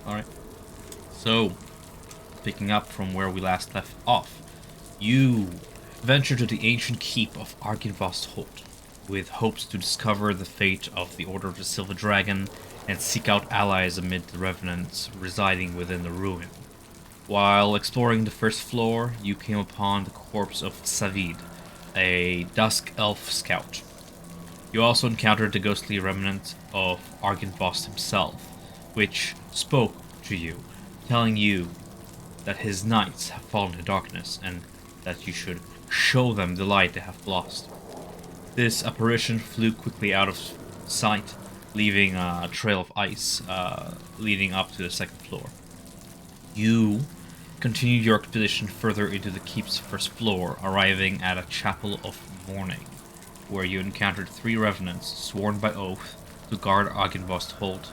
Alright. So, picking up from where we last left off, you venture to the ancient keep of Argynvostholt, with hopes to discover the fate of the Order of the Silver Dragon and seek out allies amid the revenants residing within the ruin. While exploring the first floor, you came upon the corpse of Savid, a dusk elf scout. You also encountered the ghostly remnant of Argynvost himself, which spoke to you, telling you that his knights have fallen to darkness and that you should show them the light they have lost. This apparition flew quickly out of sight, leaving a trail of ice leading up to the second floor. You continued your expedition further into the keep's first floor, arriving at a chapel of mourning, where you encountered 3 revenants sworn by oath to guard Argynvostholt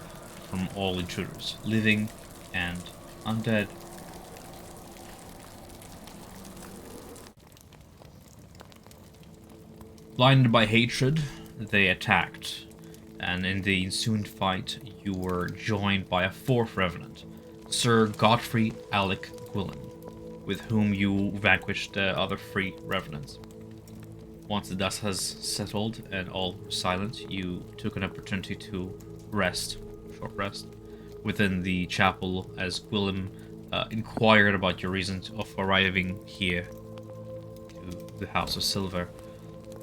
from all intruders, living and undead. Blinded by hatred, they attacked, and in the ensuing fight, you were joined by a 4th revenant, Sir Godfrey Alec Gwilyn, with whom you vanquished the other 3 revenants. Once the dust has settled and all were silent, you took an opportunity to rest, short rest, within the chapel as Gwilym inquired about your reasons of arriving here to the House of Silver.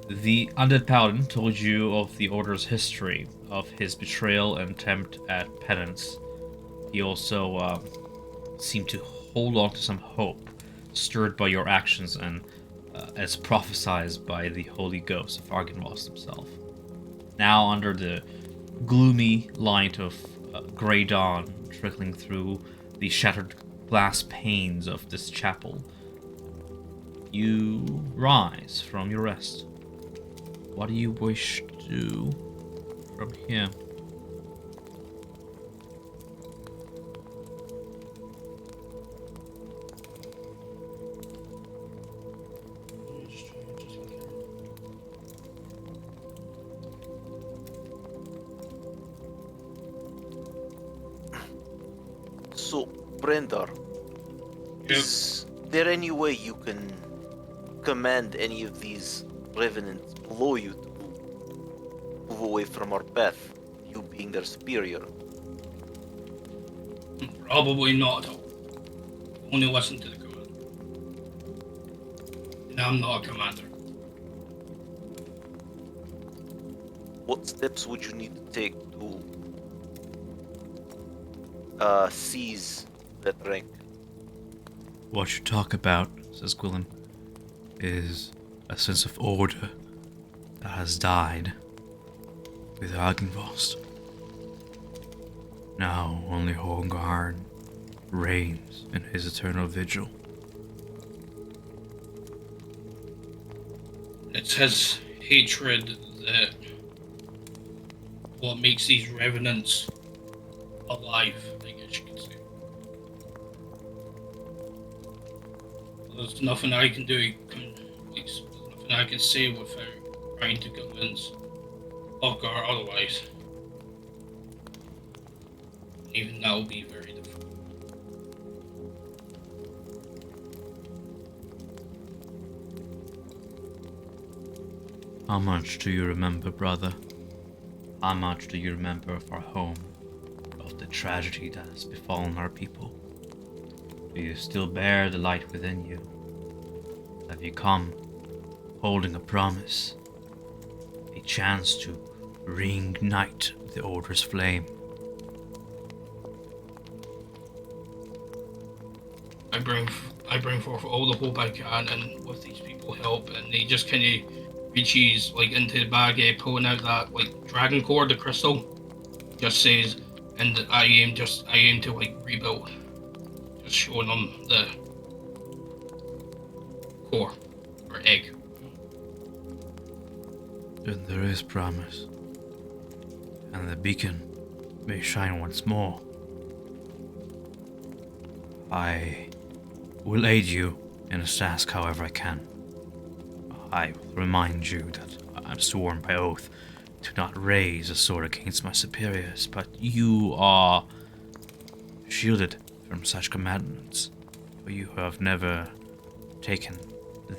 The undead paladin told you of the Order's history, of his betrayal and attempt at penance. He also seemed to hold on to some hope, stirred by your actions and as prophesied by the Holy Ghost of Argynvost himself. Now, under the gloomy light of grey dawn trickling through the shattered glass panes of this chapel, you rise from your rest. What do you wish to do from here? So, Brenda, is there any way you can command any of these revenants below you to move away from our path, you being their superior? Probably not at all. Only listen to the command. And I'm not a commander. What steps would you need to take to seize that rank? What you talk about, says Gwilym, is a sense of order that has died with Argynvost. Now only Horngard reigns in his eternal vigil. It's his hatred that what makes these revenants alive, I guess you could say. There's nothing I can do. There's nothing I can say without trying to convince Hoggar otherwise. Even that will be very difficult. How much do you remember, brother? How much do you remember of our home, of the tragedy that has befallen our people? Do you still bear the light within you? Have you come, holding a promise, a chance to reignite the Order's flame? I bring forth all the hope I can, and with these people help, and they just kind of reaches like into the bag, pulling out that like dragon cord, the crystal. Just says, and I aim to like rebuild, just showing them the core or egg. Then there is promise, and the beacon may shine once more. I will aid you in this task however I can. I will remind you that I'm sworn by oath to not raise a sword against my superiors, but you are shielded from such commandments, for you have never taken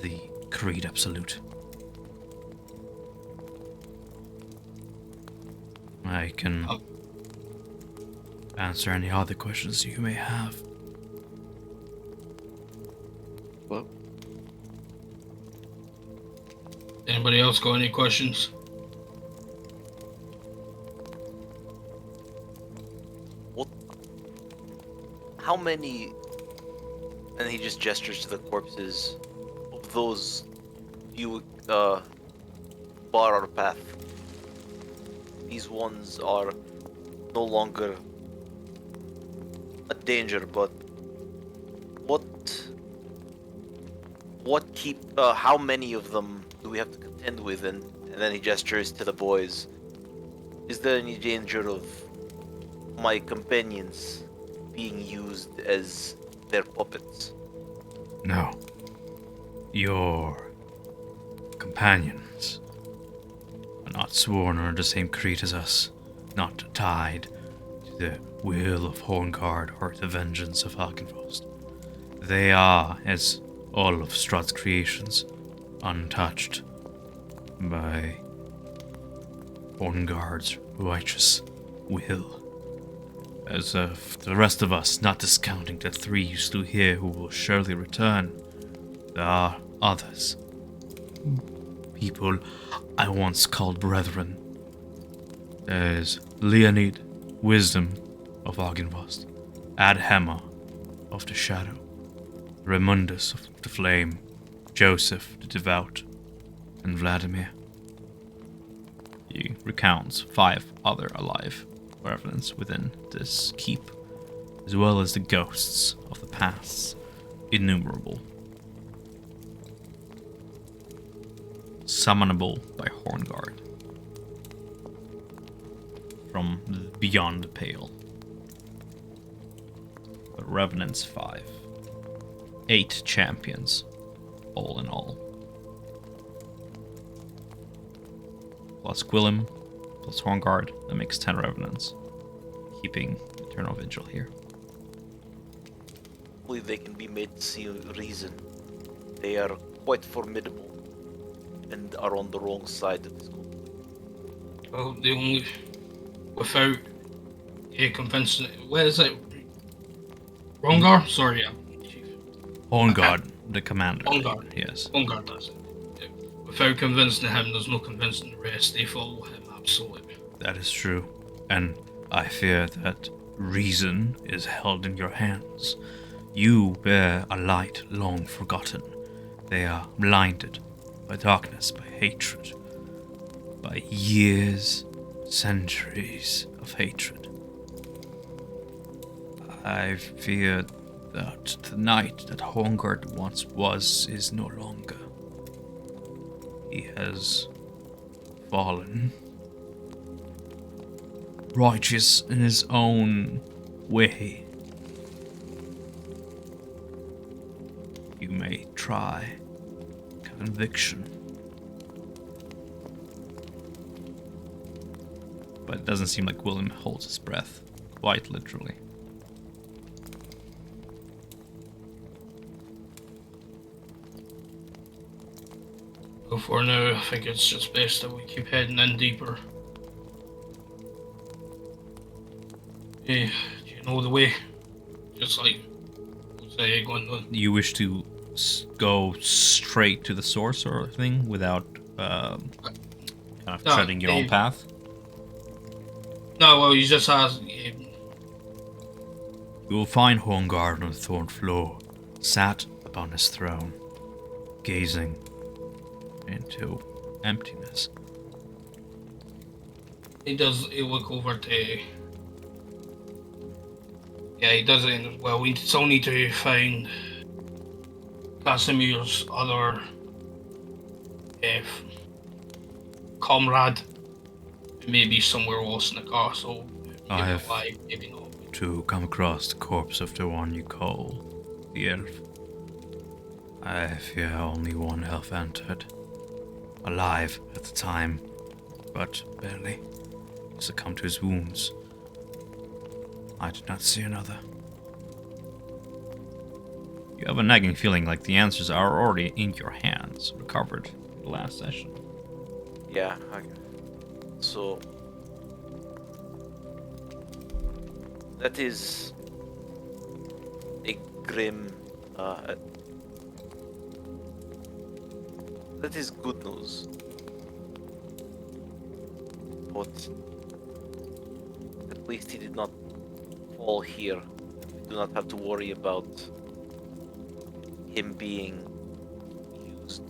the Creed Absolute. I can answer any other questions you may have. Well, Anybody else got any questions? how many, and he just gestures to the corpses, of those you bar our path? These ones are no longer a danger, but how many of them do we have to contend with? And then he gestures to the boys. Is there any danger of my companions being used as their puppets? No. Your companions are not sworn under the same creed as us, not tied to the will of Horngard or the vengeance of Argynvostholt. They are, as all of Strahd's creations, untouched by Horngard's righteous will. As of the rest of us, not discounting the 3 you slew here who will surely return, there are others. People I once called brethren. There is Leonid, Wisdom of Argynvost, Adhema of the Shadow, Remundus of the Flame, Joseph the Devout, and Vladimir. He recounts 5 other alive revenants within this keep, as well as the ghosts of the past, innumerable. Summonable by Horngard from beyond the Pale. But Revenants 5. 8 champions, all in all. Plus Gwillem, plus Horngard, that makes 10 Revenants. Keeping Eternal Vigil here. Hopefully they can be made to see reason. They are quite formidable and are on the wrong side of this conflict. Well, the only without convincing. Where is it? Rongar? Sorry, yeah. Chief. Horngard, the commander. Horngard. Yes. Horngard does it. Yeah. Without convincing him, there's no convincing the rest. They follow him absolutely. That is true. And I fear that reason is held in your hands. You bear a light long forgotten. They are blinded by darkness, by hatred, by years, centuries of hatred. I fear that the knight that Horngard once was is no longer. He has fallen. Righteous in his own way. You may try conviction. But it doesn't seem like William holds his breath, quite literally. So for now, I think it's just best that we keep heading in deeper. Hey, do you know the way? Just like, say, going on. You wish to go straight to the source or thing without kind of treading your own path? No, well, you just asked. You will find Horngard on the thorn floor, sat upon his throne, gazing into emptiness. He look over to. Yeah, he does it as well. We still need to find Casimir's other comrade. Maybe somewhere else in the castle. I Maybe have alive, maybe not. to come across the corpse of the one you call the elf. I fear only one elf entered. Alive at the time, but barely. Succumbed to his wounds. I did not see another. You have a nagging feeling like the answers are already in your hands, recovered in the last session. Yeah. So that is a grim. That is good news. But at least he did not fall here. We do not have to worry about him being used,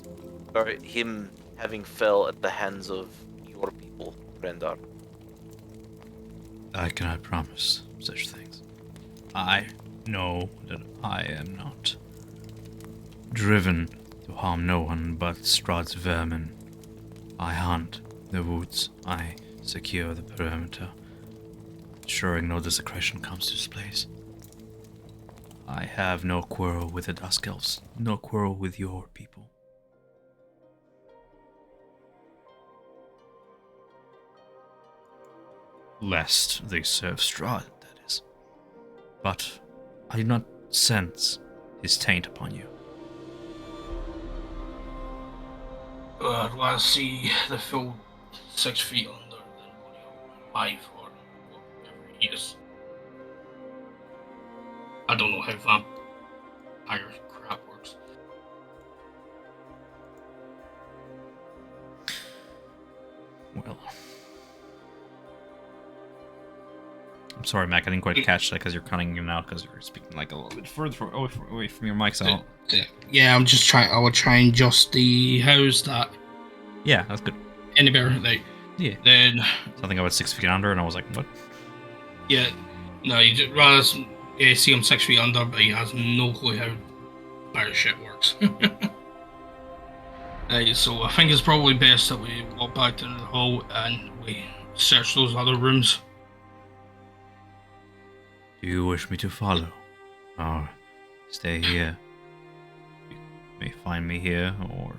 or him having fell at the hands of your people, Brendar. I cannot promise such things. I know that I am not driven to harm no one but Strahd's vermin. I hunt the woods. I secure the perimeter, ensuring no desecration comes to this place. I have no quarrel with the Dusk Elves, no quarrel with your people. Lest they serve Strahd, that is. But I do not sense his taint upon you. Let's see the full 6 feet under, then 5 or whatever he is. I don't know how vampire crap works. Well, I'm sorry, Mac. I didn't quite catch that because you're cutting in out because you're speaking like a little bit further away from your mic. So yeah, I'm just trying. I will try and adjust the. How's that? Yeah, that's good. Any better? Like, Yeah. Then Something about 6 feet under, and I was like, what? yeah, no, you just rather see him 6 feet under, but he has no clue how pirate shit works. So I think it's probably best that we walk back to the hall and we search those other rooms. Do you wish me to follow? Or stay here? You may find me here, or...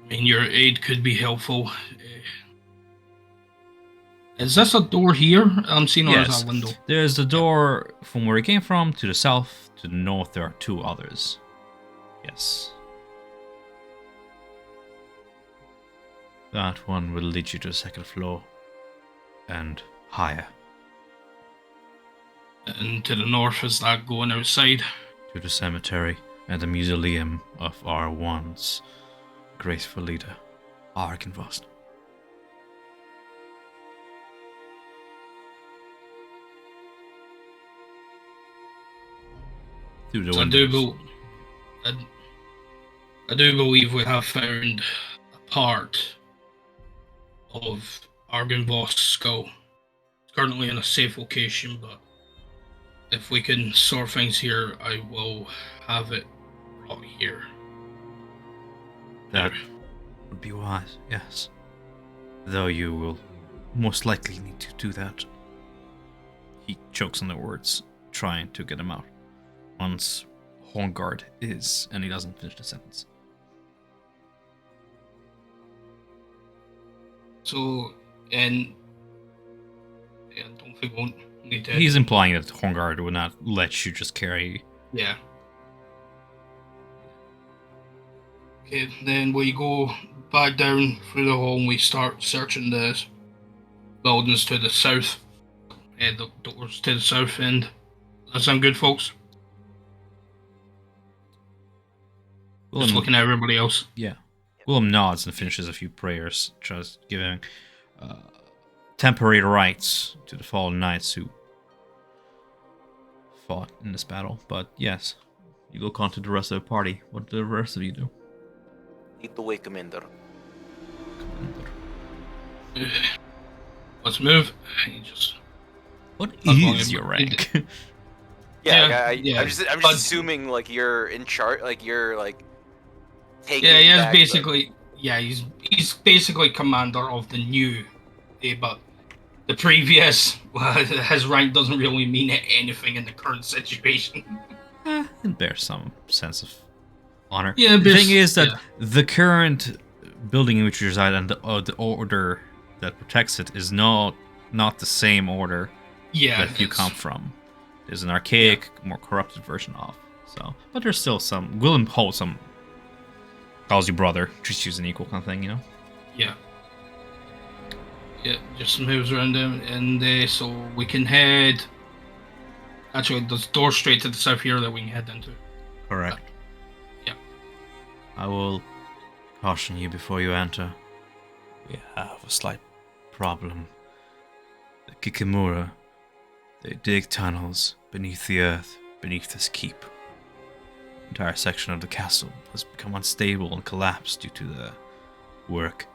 I mean, your aid could be helpful. Is this a door here I'm seeing, or Yes. is that a window? There's the door from where he came from, to the south, to the north there are 2 others. Yes. That one will lead you to the 2nd floor, and higher. And to the north, is that going outside? To the cemetery and the mausoleum of our once graceful leader, Argynvostholt. Through the So windows. I do believe we have found a part of Argynvost's skull. It's currently in a safe location, but if we can sort things here, I will have it brought here. That would be wise, yes. Though you will most likely need to do that. He chokes on the words, trying to get them out. Once Hornguard is, and he doesn't finish the sentence. So, and yeah, I don't think we'll need to. He's implying that Hornguard would not let you just carry. Yeah. Okay, then we go back down through the hall and we start searching the buildings to the south. The doors to the south end. Does that sound good, folks? Just looking at everybody else. Yeah. Willem nods and finishes a few prayers, just giving temporary rights to the fallen knights who fought in this battle. But yes, you look on to the rest of the party. What do the rest of you do? Lead the way, Commander. Let's move. You just What long is as- your rank? Yeah, I'm just But- assuming like you're in charge, like you're like taking. yeah, he is back basically he's basically commander of the new, but the previous his rank doesn't really mean anything in the current situation. It bears some sense of honor. Yeah, the bears- thing is that yeah. the current building in which you reside and the order that protects it is not the same order Yeah, that you it's- come from. There's an archaic, more corrupted version of. So, but there's still some. Willem holds some. Calls you brother, treats you as an equal kind of thing, you know. Yeah. Yeah, just moves around them, and so we can head. Actually, there's a door straight to the south here that we can head into. Correct. Yeah. I will caution you before you enter. We have a slight problem. The Kikimura, they dig tunnels beneath the earth, beneath this keep. The entire section of the castle has become unstable and collapsed due to the work.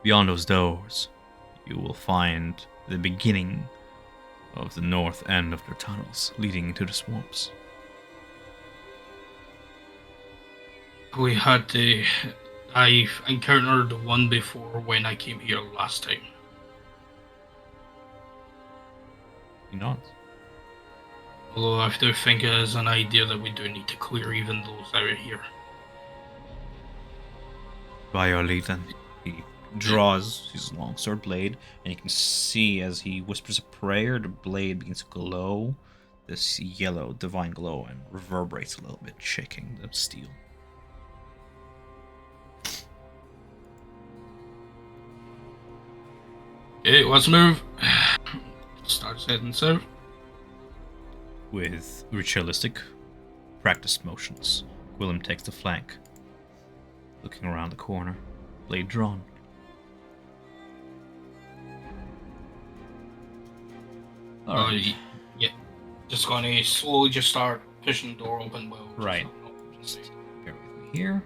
Beyond those doors, you will find the beginning of the north end of their tunnels leading into the swamps. We had the. I've encountered the one before when I came here last time. He nods. Although I do think it is an idea that we do need to clear even those out here. By your lead, then. He draws his long sword blade, and you can see as he whispers a prayer, the blade begins to glow, this yellow divine glow, and reverberates a little bit, shaking the steel. Okay, let's move. Starts heading south. With ritualistic, practiced motions, Willem takes the flank, looking around the corner, blade drawn. Alright. Yeah. Just gonna slowly just start pushing the door open. Right. Bear with me here.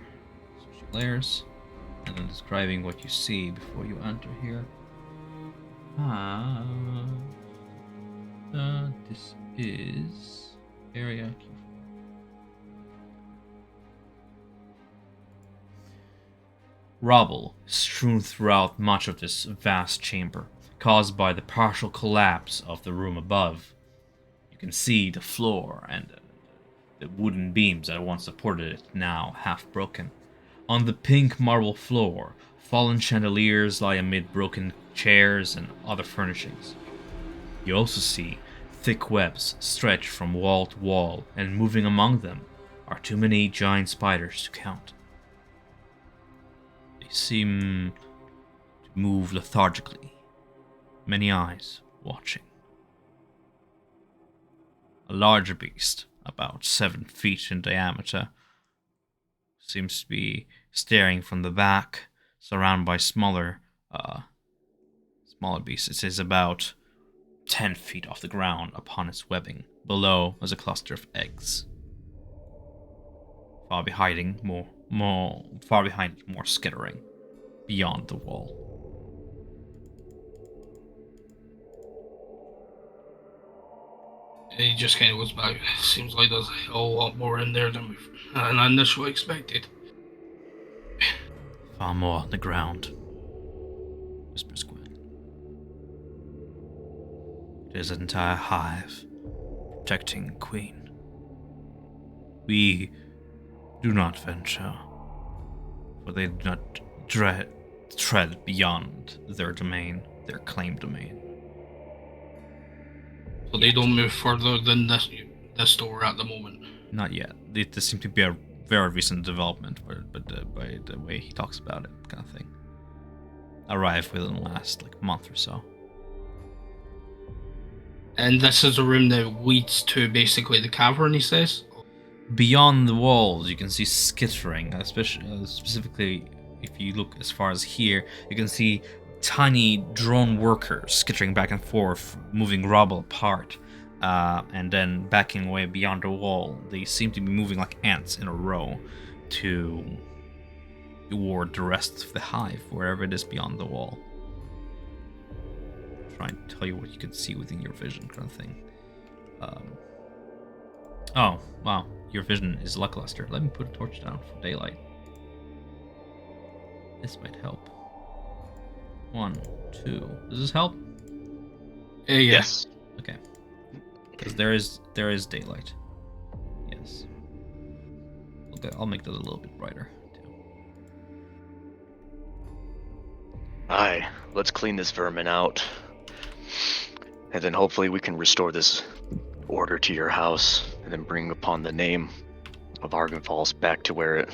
Switching layers. And then describing what you see before you enter here. This is area Q4. Rubble strewn throughout much of this vast chamber, caused by the partial collapse of the room above. You can see the floor and the wooden beams that once supported it, now half broken. On the pink marble floor, fallen chandeliers lie amid broken chairs and other furnishings. You also see thick webs stretched from wall to wall, and moving among them are too many giant spiders to count. They seem to move lethargically, many eyes watching. A larger beast, about 7 feet in diameter, seems to be staring from the back, surrounded by smaller beasts. It is about 10 feet off the ground upon its webbing. Below is a cluster of eggs. Far behind, more skittering beyond the wall. He just kind of goes back. Seems like there's a whole lot more in there than I initially expected. Far more on the ground, whispers Gwen. It is an entire hive protecting Queen. We do not venture, for they do not tread beyond their domain, their claimed domain. So they don't move further than this door at the moment. Not yet. This seems to be a very recent development, but by the way he talks about it, kind of thing. Arrived within the last month or so. And this is a room that leads to basically the cavern, he says? Beyond the walls, you can see skittering, especially specifically if you look as far as here, you can see tiny drone workers skittering back and forth, moving rubble apart, and then backing away beyond the wall. They seem to be moving like ants in a row toward the rest of the hive, wherever it is beyond the wall. Try and tell you what you can see within your vision, kind of thing. Oh, wow. Your vision is lackluster. Let me put a torch down for daylight. This might help. 1, 2. Does this help? Yes. Okay. Because there is daylight. Yes. Okay, I'll make that a little bit brighter too. Aye, let's clean this vermin out. And then hopefully we can restore this order to your house and then bring upon the name of Argynvostholt back to where it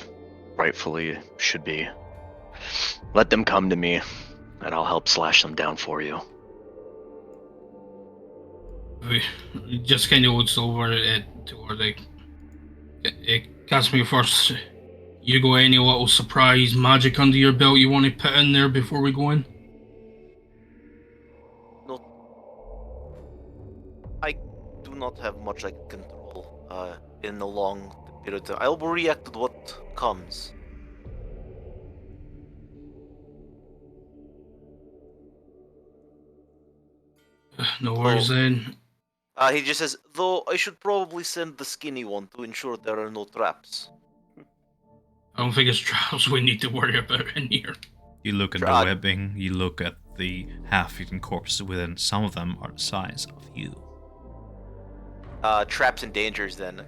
rightfully should be. Let them come to me, and I'll help slash them down for you. We just kind of looks over toward Casimir first. You got any little surprise magic under your belt you want to put in there before we go in? No. I do not have much I can control in the long period of time. I will react to what comes. No worries then. He just says, though I should probably send the skinny one to ensure there are no traps. I don't think it's traps we need to worry about in here. You look at the Strahd. webbing, you look at the half-eaten corpses within. Some of them are the size of you. Traps and dangers then.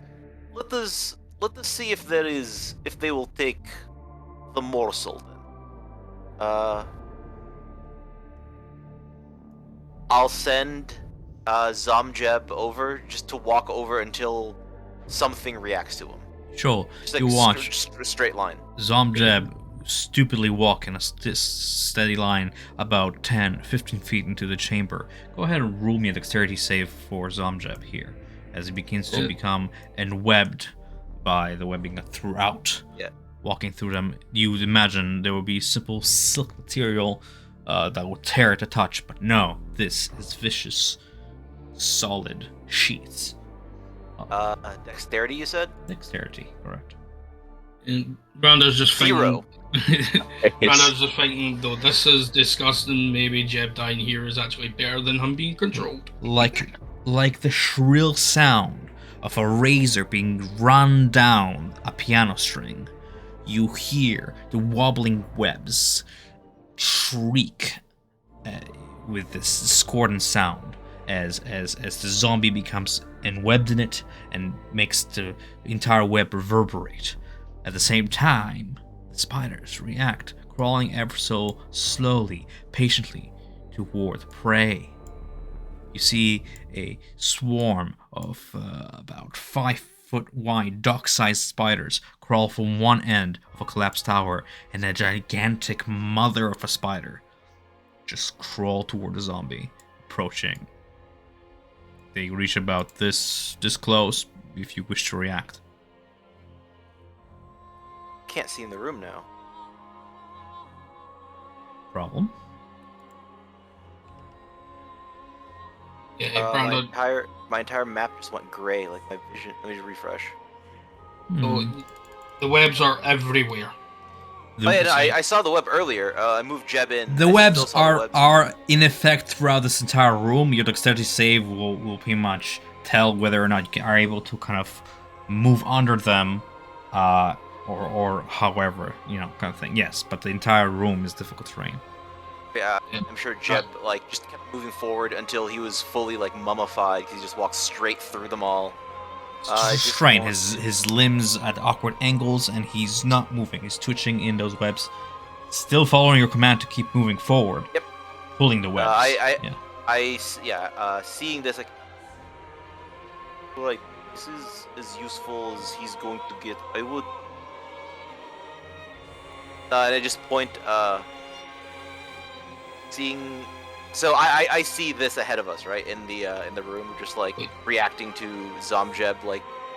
Let us see if they will take the morsel then. I'll send Zamjeb over just to walk over until something reacts to him. Sure, Just like you watch straight line. Zamjeb stupidly walk in a steady line about 10-15 feet into the chamber. Go ahead and roll me a dexterity save for Zamjeb here, as he begins to become enwebbed by the webbing throughout. Yeah. Walking through them, you would imagine there would be simple silk material that would tear at the touch, but no, this is vicious, solid sheaths. Dexterity, you said? Dexterity, correct. And Brando's just thinking. 0. Brando's just thinking, though this is disgusting. Maybe Jeb dying here is actually better than him being controlled. Like the shrill sound of a razor being run down a piano string, you hear the wobbling webs shriek with this discordant sound as the zombie becomes enwebbed in it and makes the entire web reverberate. At the same time, the spiders react, crawling ever so slowly, patiently toward the prey. You see a swarm of about 5-foot wide, dog-sized spiders crawl from one end of a collapsed tower, and a gigantic mother of a spider just crawl toward the zombie, approaching. They reach about this close if you wish to react. Can't see in the room now. Problem? Yeah, My entire map just went gray. Like my vision. Let me just refresh. So the webs are everywhere. Oh yeah, no, I saw the web earlier. I moved Jeb in. The I webs still saw the webs. are in effect throughout this entire room. Your dexterity save will pretty much tell whether or not you are able to kind of move under them, or however, kind of thing. Yes, but the entire room is difficult terrain. Yeah, I'm sure Jeb just kept moving forward until he was fully mummified. He just walked straight through them all. Strain his limbs at awkward angles, and he's not moving. He's twitching in those webs, still following your command to keep moving forward. Yep. Pulling the webs. Seeing this, this is as useful as he's going to get. I would. And I just point, seeing. So I see this ahead of us, right, in the room, just reacting to Zamjeb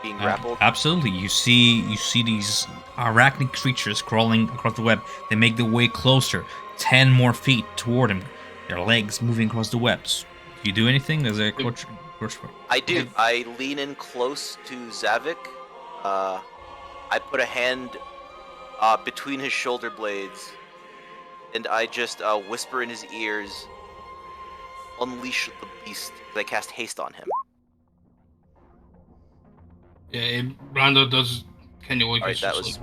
being grappled. Absolutely, you see these arachnid creatures crawling across the web. They make their way closer, 10 more feet toward him. Their legs moving across the webs. Do you do anything as a coach? I do. I lean in close to Zavik. I put a hand between his shoulder blades, and I just whisper in his ears. Unleash the beast. I cast haste on him. Yeah, Brando does kind of Alright, that was he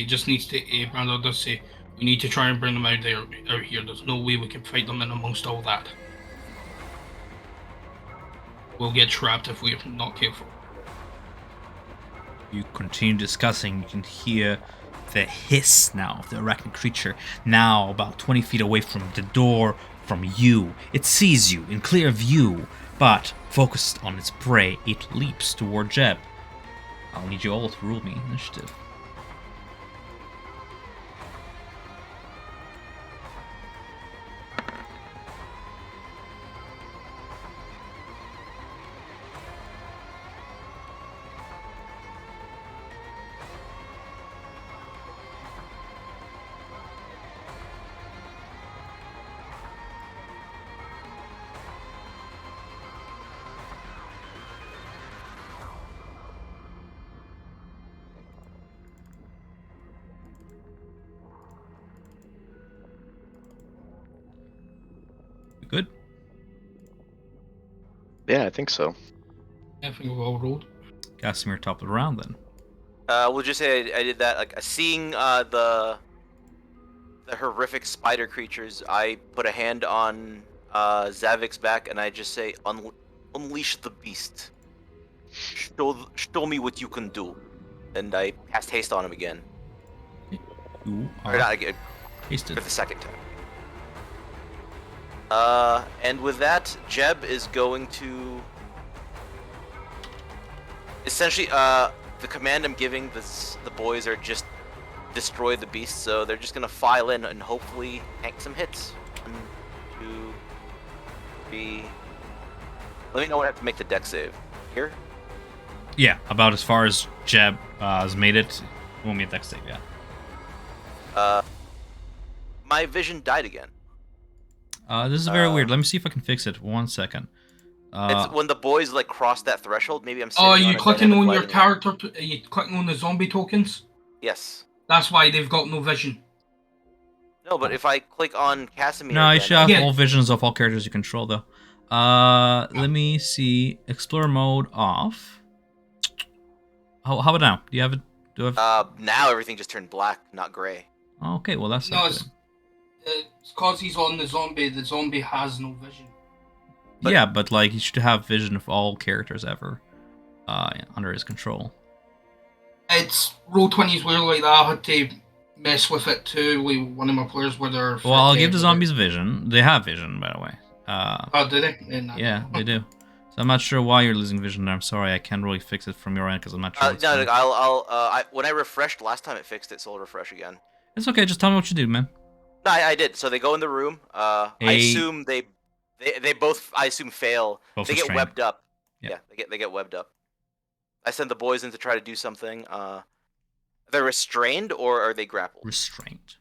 just needs to. Brando does say we need to try and bring them out here. There's no way we can fight them in amongst all that. We'll get trapped if we're not careful. You continue discussing. You can hear the hiss now of the arachnid creature, now about 20 feet away from the door from you. It sees you in clear view, but focused on its prey, it leaps toward Jeb. I'll need you all to roll me initiative. Good? Yeah, I think so. I think we've all rolled. Casimir top of the round then. We'll just say I did that. Like seeing the horrific spider creatures, I put a hand on Zavik's back and I just say, "Unleash the beast. Show me what you can do." And I cast haste on him again. You Or are not again, hasted. for the second time. And with that, Jeb is going to essentially the command I'm giving the boys are just destroy the beast, so they're just gonna file in and hopefully tank some hits. 1, 2, 3. Let me know when I have to make the deck save. Here? Yeah, about as far as Jeb has made it. Won't be a dex save, yeah. My vision died again. This is very weird. Let me see if I can fix it. 1 second. It's when the boys like cross that threshold. Maybe I'm sitting Oh, on you a clicking dynamic on your lighting. character? Are you clicking on the zombie tokens? Yes. That's why they've got no vision. No, but if I click on Casimir, No, you again, should have Yeah. all visions of all characters you control, though. Let me see. Explorer mode off. How about now? Do you have it? Do I have... now everything just turned black, not gray. Okay, well that's No, not it's good. because he's on the zombie. The zombie has no vision. But- Yeah, but like you should have vision of all characters ever under his control. It's Roll20s were like that. I had to mess with it too. With one of my players where they're. Well, I'll give the zombies vision. They have vision, by the way. Oh, do they? Yeah, they do. So I'm not sure why you're losing vision there. I'm sorry, I can't really fix it from your end because I'm not sure. what's No, going- when I refreshed last time, it fixed it, so I'll refresh again. It's okay. Just tell me what you do, man. No, I did. So they go in the room. I assume they both. I assume fail. Both They get restrained. webbed up. Yeah. Yeah, they get webbed up. I send the boys in to try to do something. They're restrained or are they grappled? Restrained.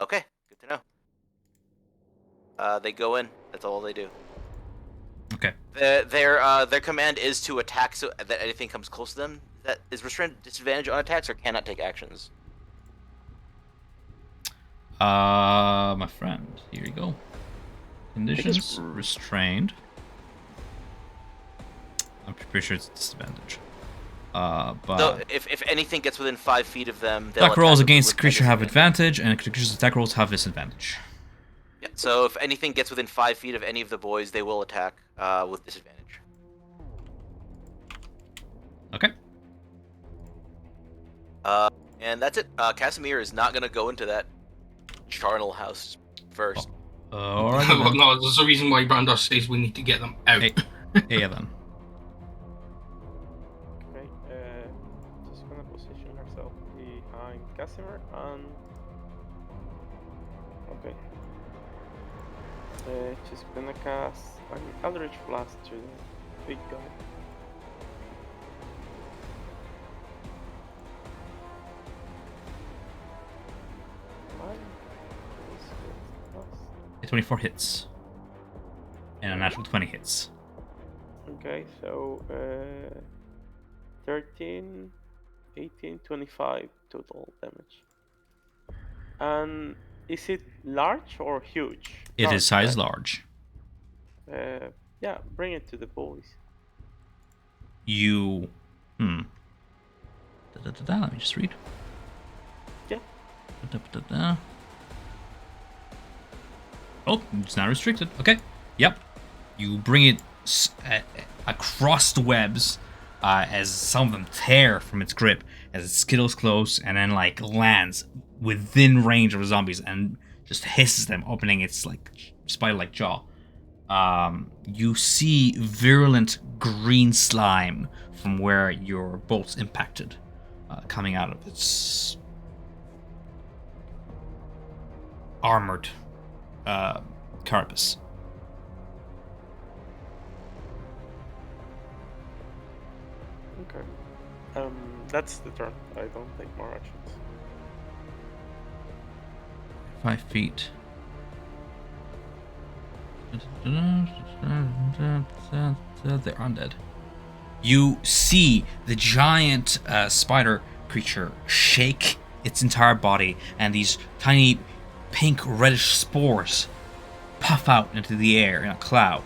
Okay, good to know. They go in. That's all they do. Okay. Their command is to attack so that anything comes close to them. That is restrained disadvantage on attacks or cannot take actions. My friend, here you go. it's- Conditions restrained. I'm pretty sure it's disadvantage. But So if anything gets within 5 feet of them, they'll attack rolls attack against with the creature have disadvantage. advantage, and creature's attack rolls have disadvantage. Yeah, so if anything gets within 5 feet of any of the boys, they will attack with disadvantage. Okay. And that's it. Casimir is not gonna go into that charnel house first. Alright Well, then. no, there's a reason why Brandor says we need to get them out. Hey. Yeah then. Okay, just gonna position herself behind Casimir and okay. She's gonna cast an Eldritch Blast to the big guy. Mine is with plus. A 24 hits. And a natural 20 hits. Okay, so 13, 18, 25 total damage. And is it large or huge? It Large, is size right? large. Yeah, bring it to the boys. You. Da-da-da-da, let me just read. Yeah. Da-da-da-da. Oh, it's not restricted. Okay. Yep. You bring it across the webs as some of them tear from its grip as it skittles close and then like lands within range of the zombies and just hisses them, opening its like spider-like jaw, you see virulent green slime from where your bolts impacted, coming out of its armored carapace. Okay. That's the turn. I don't take more actions. 5 feet. They're undead. You see the giant spider creature shake its entire body, and these tiny pink reddish spores puff out into the air in a cloud.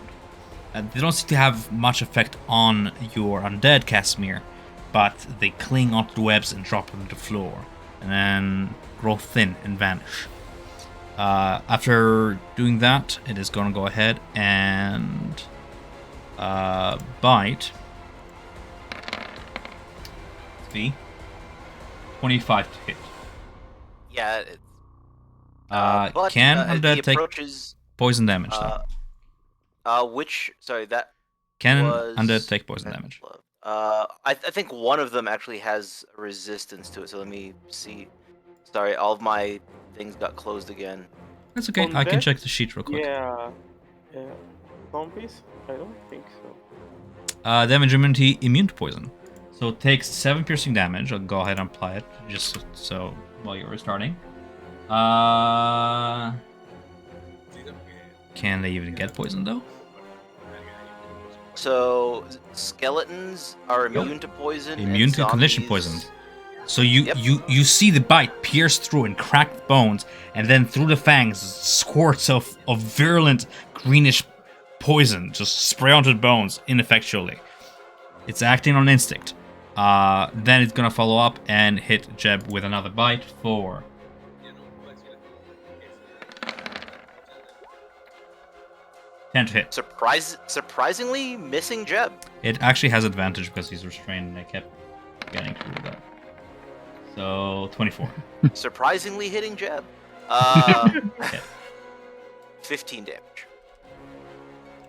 They don't seem to have much effect on your undead, Casimir, but they cling onto the webs and drop them to the floor, and then grow thin and vanish. After doing that, it is going to go ahead and bite. 25 to hit. Yeah. It's, But, can undead take approaches, poison damage? Sorry, that Can was undead take poison damage? I think one of them actually has resistance to it. So let me see. Sorry, all of my things got closed again. That's okay. I can Undead? check the sheet real quick. Yeah. Zombies? I don't think so. Damage immunity, immune to poison. So it takes 7 piercing damage. I'll go ahead and apply it just so while you're restarting. Can they even get poisoned though? So skeletons are immune to poison. Immune and to condition zombies- poisoned. So you, Yep. you see the bite pierce through and crack the bones, and then through the fangs, squirts of virulent greenish poison just spray onto the bones ineffectually. It's acting on instinct. Then it's gonna follow up and hit Jeb with another bite for 10 to hit. Surprisingly missing Jeb. It actually has advantage because he's restrained, and I kept getting through that. So 24. Surprisingly hitting Jeb. 15 damage.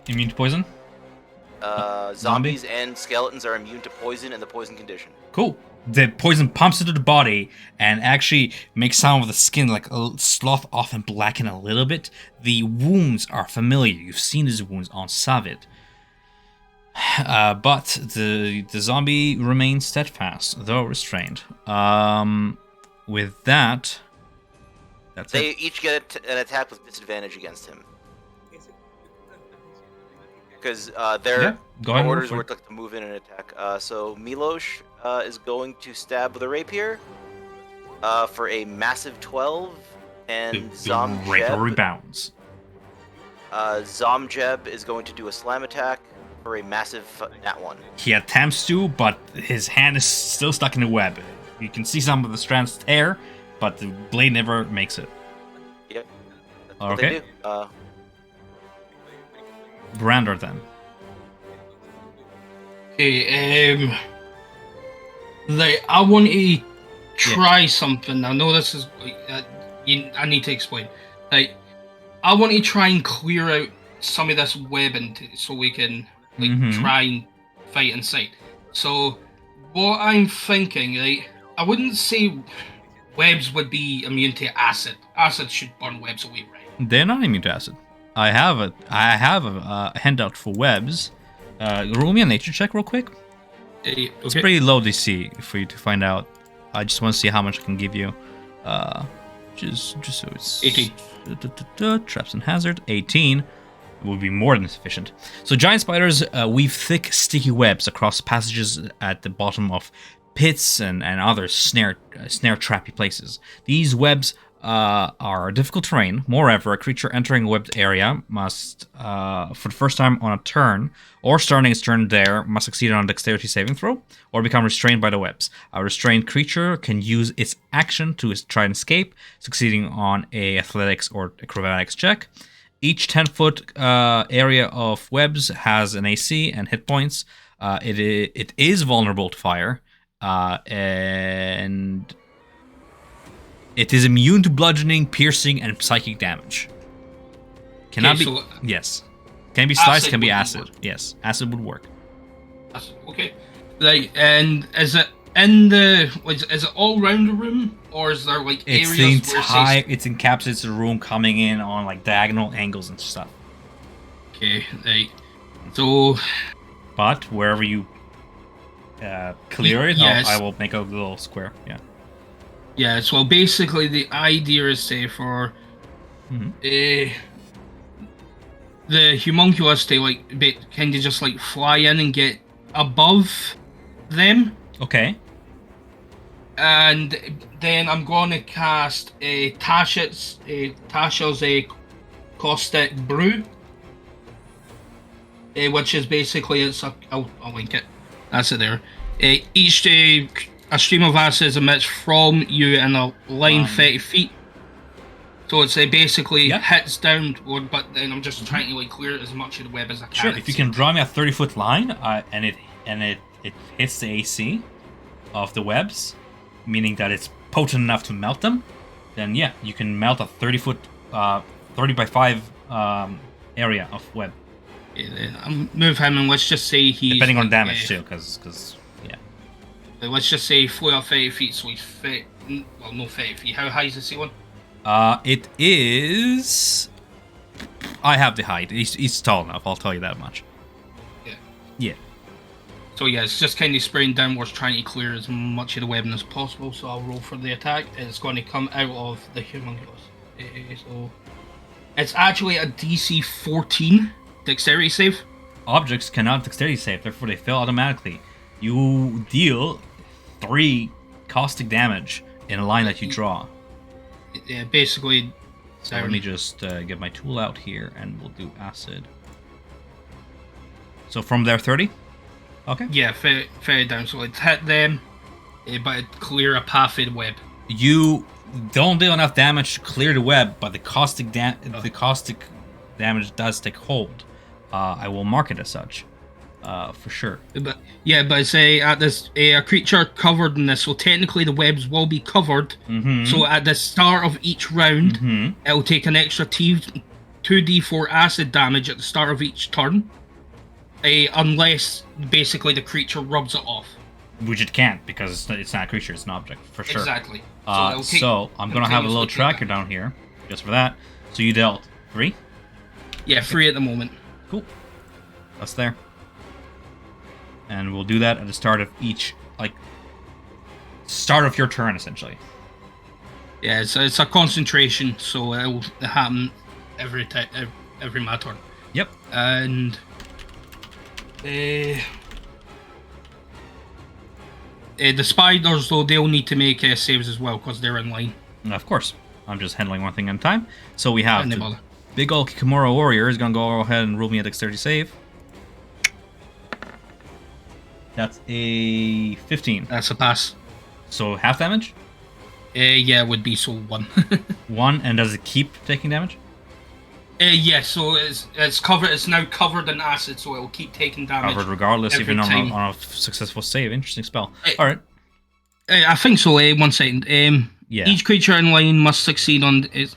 Immune to poison? Zombies and skeletons are immune to poison and the poison condition. Cool. The poison pumps into the body and actually makes some of the skin like slough off and blacken a little bit. The wounds are familiar. You've seen these wounds on Savid. But the zombie remains steadfast, though restrained. With that, that's They it. each get an attack with disadvantage against him. Because their Go ahead and orders roll were for to move in and attack. So Milosh is going to stab with a rapier for a massive 12, and Rapier rebounds. Zomjeb is going to do a slam attack for a massive nat 1. He attempts to, but his hand is still stuck in the web. You can see some of the strands tear, but the blade never makes it. Yep. That's what Okay. they do. Brander then. Okay, like, I want to try something. I know this is, I need to explain. Like, I want to try and clear out some of this webbing so we can, like, try and fight inside. So, what I'm thinking, like, I wouldn't say webs would be immune to acid. Acid should burn webs away, right? They're not immune to acid. I have a handout for webs. Roll me a nature check real quick. It's pretty low DC for you to find out. I just want to see how much I can give you. Just so it's 18. Traps and hazard 18 would be more than sufficient. So giant spiders weave thick, sticky webs across passages at the bottom of pits and other snare trappy places. These webs are difficult terrain. Moreover, a creature entering a webbed area must, for the first time on a turn, or starting its turn there, must succeed on a dexterity saving throw, or become restrained by the webs. A restrained creature can use its action to try and escape, succeeding on a athletics or acrobatics check. Each 10-foot area of webs has an AC and hit points. It is vulnerable to fire, and it is immune to bludgeoning, piercing, and psychic damage. Cannot be. so Yes. Can be sliced. Acid Can be would acid. work. Yes, acid would work. okay. Like, and is it in the is it all around the room, or is there like It's areas the where entire. It's encapsulates the room, coming in on like diagonal angles and stuff. Okay, right. So But wherever you clear it, yes. I will make a little square. Yeah. yeah, so basically the idea is say for the homunculus to like kind of just like fly in and get above them, Okay. and then I'm going to cast Tasha's caustic brew, which is basically I'll link it. That's it there. Each a stream of acid emits from you in a line 30 feet. So it's basically hits downward, but then I'm just trying to like clear as much of the web as I can. Sure. If you can draw me a 30-foot line, and it hits the AC of the webs, meaning that it's potent enough to melt them, then yeah, you can melt a 30-foot, 30 by 5 area of web. I'll move him, and let's just say he's Depending on damage too, because yeah. Let's just say flew up 30 feet, so he's fit. Well, no 30 feet. How high is the ceiling? It is. I have the height. He's tall enough. I'll tell you that much. Yeah. Yeah. So yeah, it's just kind of spraying downwards, trying to clear as much of the webbing as possible. So I'll roll for the attack. It's going to come out of the homunculus. So it's actually a DC 14 dexterity save. Objects cannot dexterity save, therefore they fail automatically. You deal 3 caustic damage in a line that you draw. Yeah, basically. So let me just get my tool out here, and we'll do acid. So from there, 30? Okay. Yeah, fair down. So it hit them, but it clear a path of the web. You don't deal enough damage to clear the web, but the caustic damage does take hold. I will mark it as such, for sure. But say at this a creature covered in this, so technically the webs will be covered. So at the start of each round, it'll take an extra 2d4 acid damage at the start of each turn, unless basically the creature rubs it off. Which it can't, because it's not a creature; it's an object for sure. Exactly. So I'm gonna have a little tracker down here just for that. So you dealt 3. Yeah, 3 at the moment. Cool. That's there. And we'll do that at the start of each, start of your turn, essentially. Yeah, it's a concentration, so it'll happen every my turn. Yep. And the spiders, though, they'll need to make saves as well, because they're in line. And of course. I'm just handling one thing at a time. So we have No bother. big old Kikamura warrior is gonna go ahead and roll me a dexterity save. That's a 15. That's a pass. So half damage? Yeah, it would be so 1. 1, and does it keep taking damage? Yeah, so it's covered. It's now covered in acid, so it will keep taking damage. Covered regardless, every even time. on a successful save. Interesting spell. Alright. I think so. 1 second. Yeah. Each creature in line must succeed on is.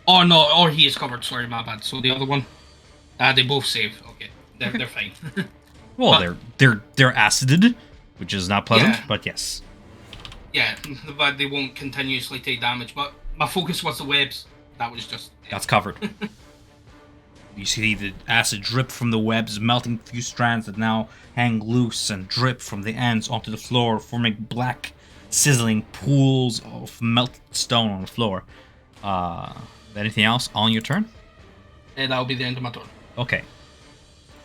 Oh no! Or he is covered. Sorry, my bad. So the other one, they both save. Okay, they're fine. Well, but, they're acided, which is not pleasant, Yeah. but yes. Yeah, but they won't continuously take damage. But my focus was the webs. That was just. That's covered. You see the acid drip from the webs, melting a few strands that now hang loose and drip from the ends onto the floor, forming black, sizzling pools of melted stone on the floor. Anything else on your turn? And that'll be the end of my turn. Okay.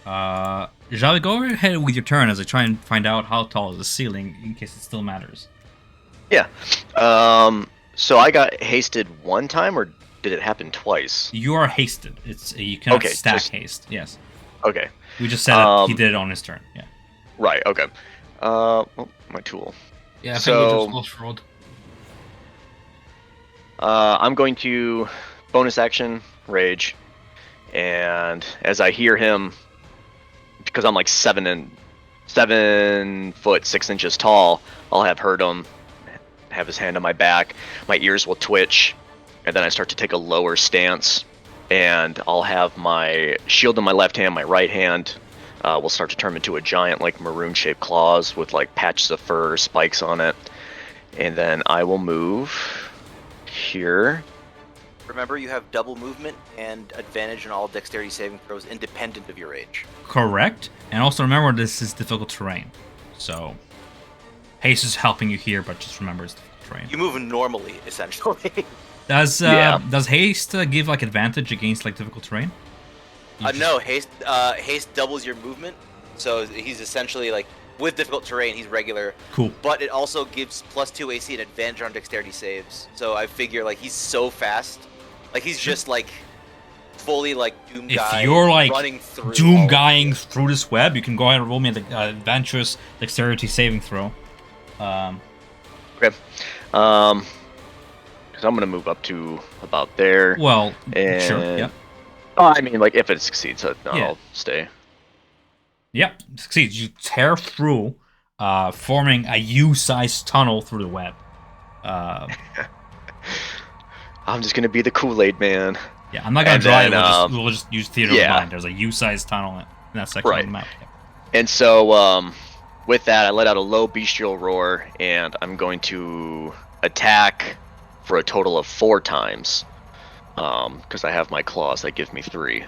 Javi, go ahead with your turn as I try and find out how tall is the ceiling, in case it still matters. Yeah. So I got hasted one time, or did it happen twice? You are hasted. You cannot Okay, stack just- haste. Yes. Okay. We just said that he did it on his turn. Yeah. Right. Okay. Well, my tool. Yeah, I think So- we just lost fraud. I'm going to bonus action rage, and as I hear him, because I'm like 7 foot 6 inches tall, I'll have heard him, have his hand on my back, my ears will twitch, and then I start to take a lower stance and I'll have my shield in my left hand, my right hand will start to turn into a giant, like, maroon-shaped claws with, like, patches of fur, spikes on it. And then I will move here. Remember, you have double movement and advantage on all dexterity saving throws independent of your age. Correct. And also remember, this is difficult terrain. So, haste is helping you here, but just remember it's difficult terrain. You move normally, essentially. Does haste give like advantage against like difficult terrain? No, haste doubles your movement, so he's essentially like with difficult terrain, he's regular. Cool. But it also gives +2 AC and advantage on dexterity saves. So I figure like he's so fast, like he's just like fully like Doom guy. If you're like running through Doom guying through this web, you can go ahead and roll me an adventurous dexterity saving throw. Okay. Because I'm gonna move up to about there. Well, and... sure. Yeah. I mean, like, if it succeeds, I'll stay. Yep, succeeds. You tear through, forming a U-sized tunnel through the web. I'm just gonna be the Kool-Aid man. Yeah, I'm not gonna draw it. We'll just use theater of mind. There's a U-sized tunnel in that section of the map. Yeah. And so, with that, I let out a low bestial roar, and I'm going to attack for a total of 4 times. Because I have my claws that give me 3.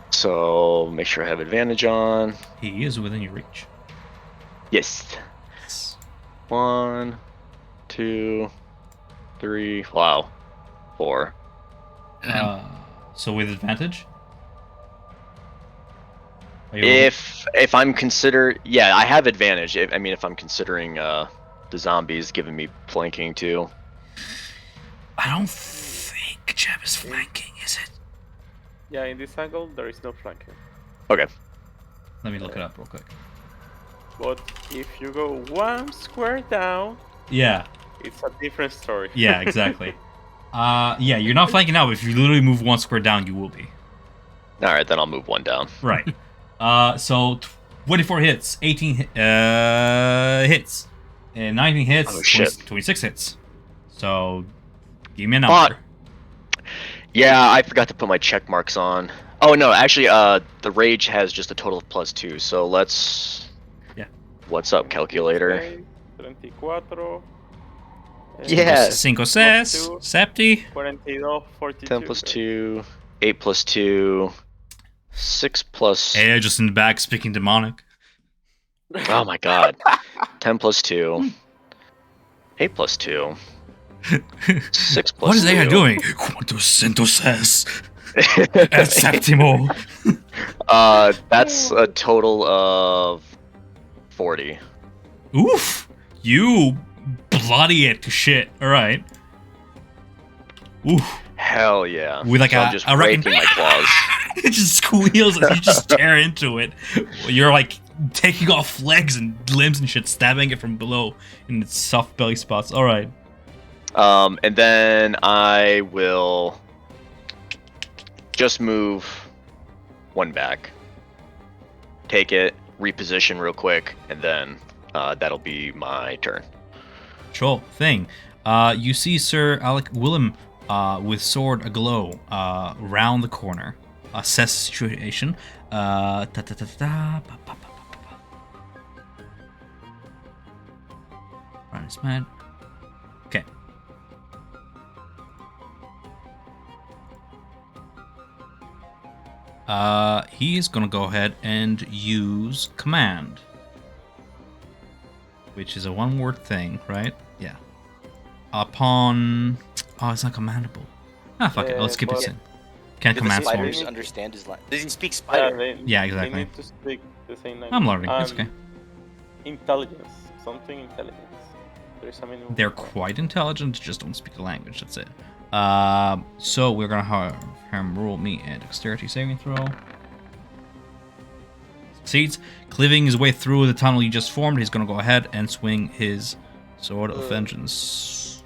So make sure I have advantage on. He is within your reach. Yes. 1, 2, 3. Wow. 4. So with advantage. If I'm I have advantage. If I'm considering the zombies giving me flanking too. I don't think Jeb is flanking, is it? Yeah, in this angle, there is no flanking. Okay. Let me look it up real quick. But if you go 1 square down, yeah, it's a different story. Yeah, exactly. Yeah, you're not flanking now, but if you literally move 1 square down, you will be. Alright, then I'll move 1 down. Right. So 24 hits, 18 hits, and 19 hits, 26 hits. So, give me a number. Yeah, I forgot to put my check marks on. Oh no, actually, the rage has just a total of +2. So let's. Yeah. What's up, calculator? 34. Yeah. 5, 6, 7. 42, 42. 10 plus 2, 8 plus 2, 6 plus. Hey, just in the back speaking demonic. Oh my god. 10 plus 2, 8 plus 2. 6 plus What is 2. they doing? Quantos centos et septimo. That's a total of 40. Oof! You bloody it to shit. All right. Oof. Hell yeah. With like so I'm just breaking my claws. It just squeals as you just tear into it. You're like taking off legs and limbs and shit, stabbing it from below in its soft belly spots. All right. And then I will just move 1 back, take it, reposition real quick, and then that'll be my turn. Sure thing. You see Sir Alec Willem with sword aglow round the corner. Assess the situation. Run his man. Okay. He is gonna go ahead and use command, which is a 1-word thing, right? Yeah. Upon, it's not commandable. Fuck it. Let's skip it. Yeah. Can't Do command the spiders swords. understand his language? Does he speak spider? Yeah, exactly. They need to speak the same language. I'm learning. It's okay. Intelligence. Something intelligence. There's a minimum. They're quite intelligent, just don't speak the language. That's it. So we're gonna have him roll me a dexterity saving throw. Succeeds. Cleaving his way through the tunnel you just formed, he's gonna go ahead and swing his sword of vengeance.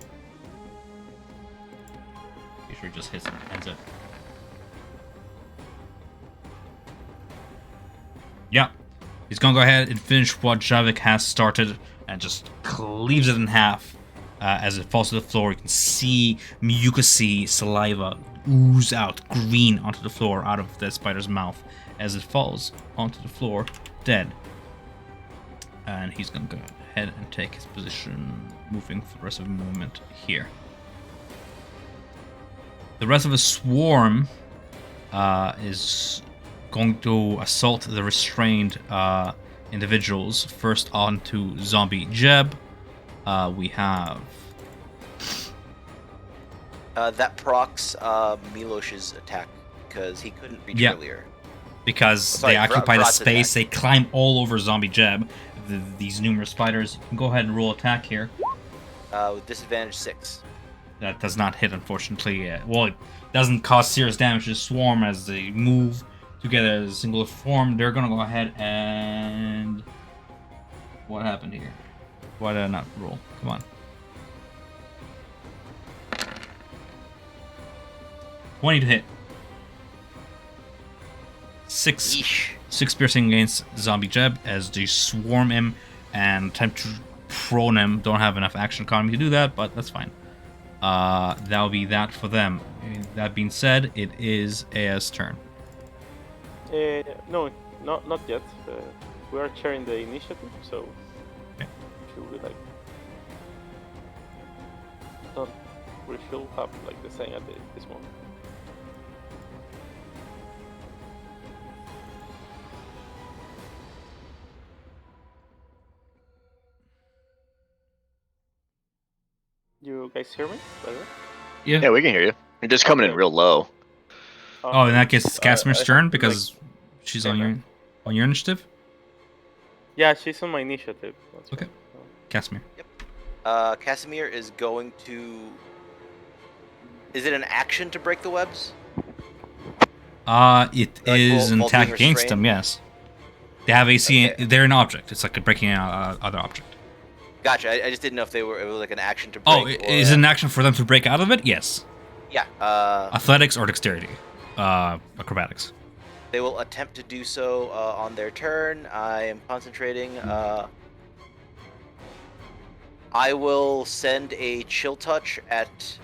Be sure he just hits and ends it. Yeah. He's gonna go ahead and finish what Javik has started and just cleaves it in half. As it falls to the floor, you can see mucousy saliva ooze out green onto the floor out of the spider's mouth as it falls onto the floor, dead. And he's gonna go ahead and take his position, moving for the rest of the movement here. The rest of the swarm is going to assault the restrained individuals. First on to Zombie Jeb. We have... that procs Milosh's attack, because he couldn't reach earlier. Because Sorry, they occupy the Vrat's space, attack. they climb all over Zombie Jeb. These numerous spiders. You can go ahead and roll attack here. With disadvantage 6. That does not hit, unfortunately. Well, it doesn't cause serious damage to the swarm as they move together as a single form. They're gonna go ahead and... What happened here? Why did I not roll? Come on. 20 to hit. Six piercing against Zombie Jeb as they swarm him and attempt to prone him. Don't have enough action economy to do that, but that's fine. That'll be that for them. That being said, it is Aya's turn. No, not yet. We are sharing the initiative, so should we like? We should have like the same at this moment. You guys hear me? By the way? Yeah, we can hear you. You're just coming in real low. Oh, in that case, it's Casimir's I turn have to, because she's on your initiative. Yeah, she's on my initiative. That's Okay. right. Casimir. Casimir is going to... Is it an action to break the webs? It Like, is an while attack being against restrained? them. Yes. They have AC. Okay. They're an object. It's like breaking an other object. Gotcha. I just didn't know if it was like an action to break. Oh, or, is it an action for them to break out of it? Yes. Yeah. Athletics or dexterity. Acrobatics. They will attempt to do so on their turn. I am concentrating. I will send a chill touch at...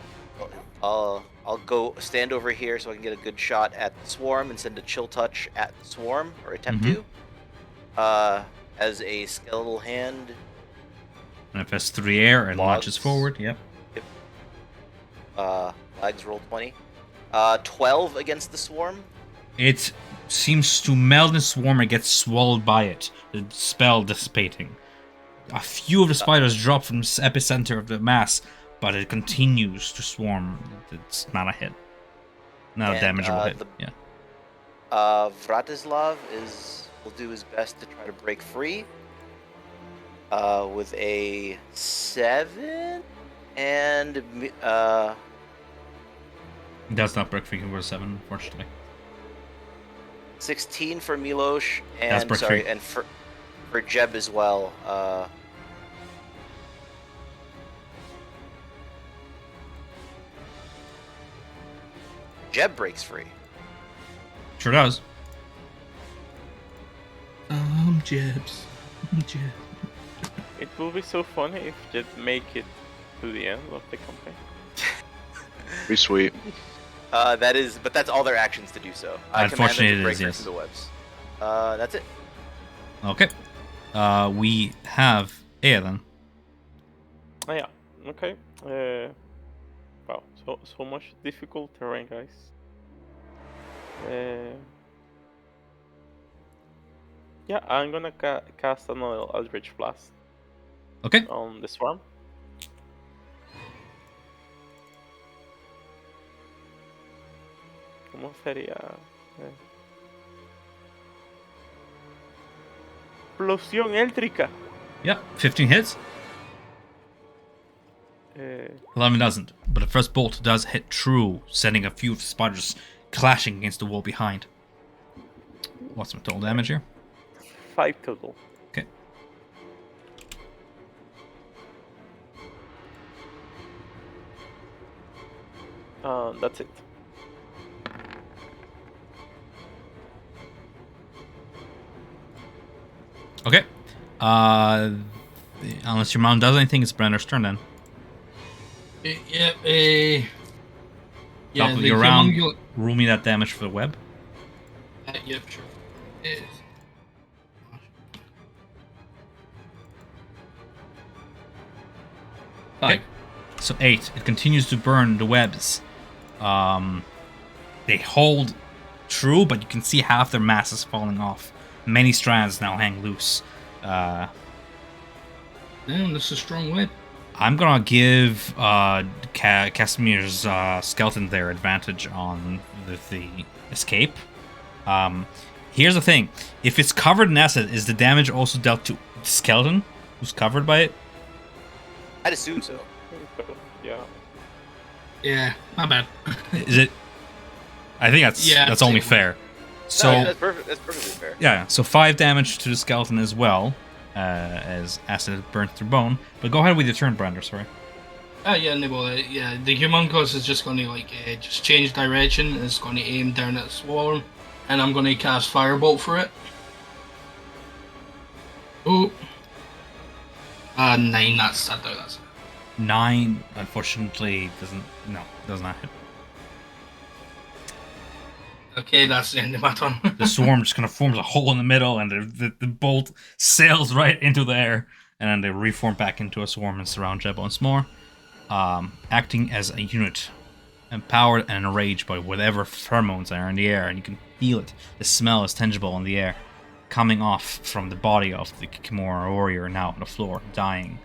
I'll go stand over here so I can get a good shot at the swarm and send a chill touch at the swarm, or attempt to. As a skeletal hand. Manifests through the air and Logs. launches forward. Yep. Legs roll 20. 12 against the swarm. It seems to meld in the swarm and gets swallowed by it, the spell dissipating. A few of the spiders drop from the epicenter of the mass, but it continues to swarm. It's not a hit. Not a damageable hit. Yeah. Vratislav will do his best to try to break free. With a 7 and It does not break free with a 7, unfortunately. 16 for Milosh, That's and break free. and for Jeb as well. Jeb breaks free. Sure does. Jebs. Jeb. It will be so funny if Jet make it to the end of the campaign. Be sweet. But that's all their actions to do so. I command them Unfortunately, to it break is, free yes. through the webs. That's it. Okay. We have Aya then. Oh, yeah. Okay. Wow. So much difficult terrain, guys. Yeah, I'm gonna cast another Eldritch Blast Okay. on the swarm. ¿Cómo sería? Explosión eléctrica. Yep. 15 hits. 11 doesn't, but the first bolt does hit true, sending a few of the spiders clashing against the wall behind. What's my total damage here? 5 total. Okay. That's it. Okay. Unless your mom does anything, it's Brenner's turn then. Yep. Yeah, Double the your round. humongous. Roll me that damage for the web. Yep, sure. It is. 5. So 8. It continues to burn the webs. They hold true, but you can see half their mass is falling off. Many strands now hang loose. Damn, this is a strong web. I'm gonna give Casimir's skeleton their advantage on the escape. Here's the thing: if it's covered in acid, is the damage also dealt to the skeleton who's covered by it? I'd assume so. Yeah. Yeah, my bad. Is it? I think that's only fair. So No, yeah, that's perfect. That's perfectly fair. yeah, so 5 damage to the skeleton as well, as acid burns through bone. But go ahead with your turn, Brander. Sorry. Yeah, no, well, yeah, the Humongous is just going to just change direction. It's going to aim down at the swarm, and I'm going to cast Firebolt for it. Oh, 9. That's 9, unfortunately, does not hit. okay. That's the end of my turn. The swarm just kind of forms a hole in the middle, and the bolt sails right into the air, and then they reform back into a swarm and surround Jeb once more, acting as a unit, empowered and enraged by whatever pheromones are in the air, and you can feel it. The smell is tangible in the air, coming off from the body of the Kimura warrior now on the floor, dying.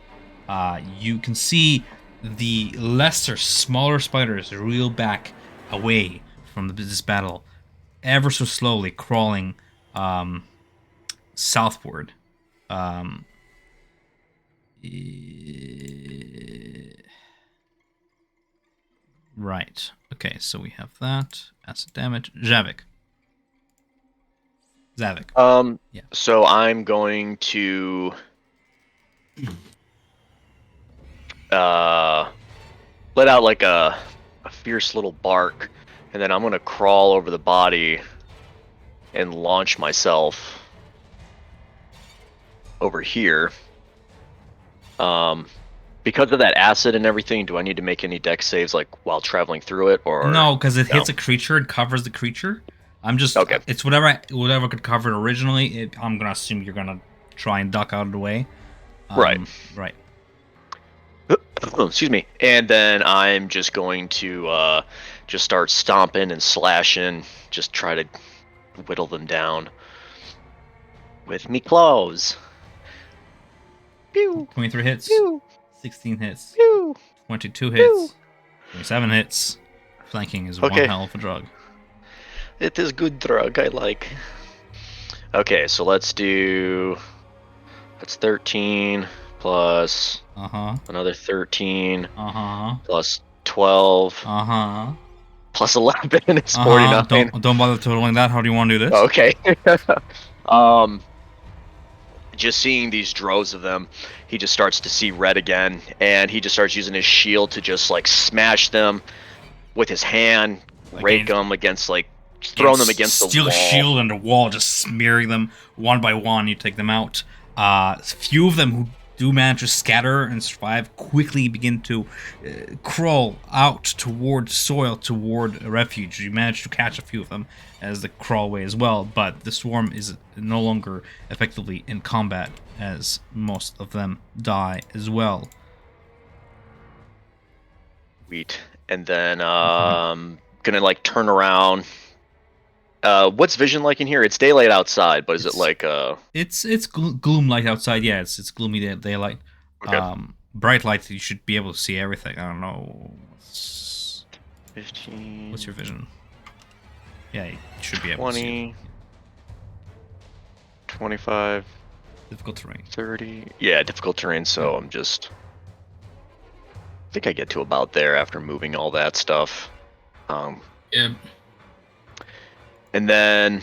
You can see the lesser, smaller spiders reel back away from this battle, ever so slowly crawling southward. Right. Okay, so we have that. Acid damage. Zavik. Yeah. So I'm going to let out like a fierce little bark, and then I'm gonna crawl over the body and launch myself over here. Because of that acid and everything, do I need to make any dex saves like while traveling through it, or No, because it no? hits a creature and covers the creature. I'm just Okay. It's whatever could cover it originally. I'm gonna assume you're gonna try and duck out of the way. Right. Right. Excuse me. And then I'm just going to just start stomping and slashing, just try to whittle them down with me claws. Pew, 23 hits. pew, 16 hits. pew. 22 hits. 27 hits. Flanking is one Okay. hell of a drug. It is good drug, I like. Okay, so let's do... That's 13 plus another 13 plus 12 plus 11 is 49. Don't bother totaling that. How do you want to do this? Okay. Just seeing these droves of them, he just starts to see red again, and he just starts using his shield to just like smash them with his hand, rake them against like throwing them against the wall. Steel shield and the wall, just smearing them one by one. You take them out. Few of them who do manage to scatter and survive quickly begin to crawl out toward soil, toward a refuge. You manage to catch a few of them as they crawl away as well, but the swarm is no longer effectively in combat as most of them die as well. Sweet. And then gonna like turn around. What's vision like in here? It's daylight outside, but is it like It's gloom light outside. Yeah, it's gloomy daylight. Okay. Bright light, you should be able to see everything. I don't know. 15. What's your vision? Yeah, you should be able to 20. see it. 25. Difficult terrain. 30. Yeah, difficult terrain. So I'm just. I think I get to about there after moving all that stuff. Yeah. And then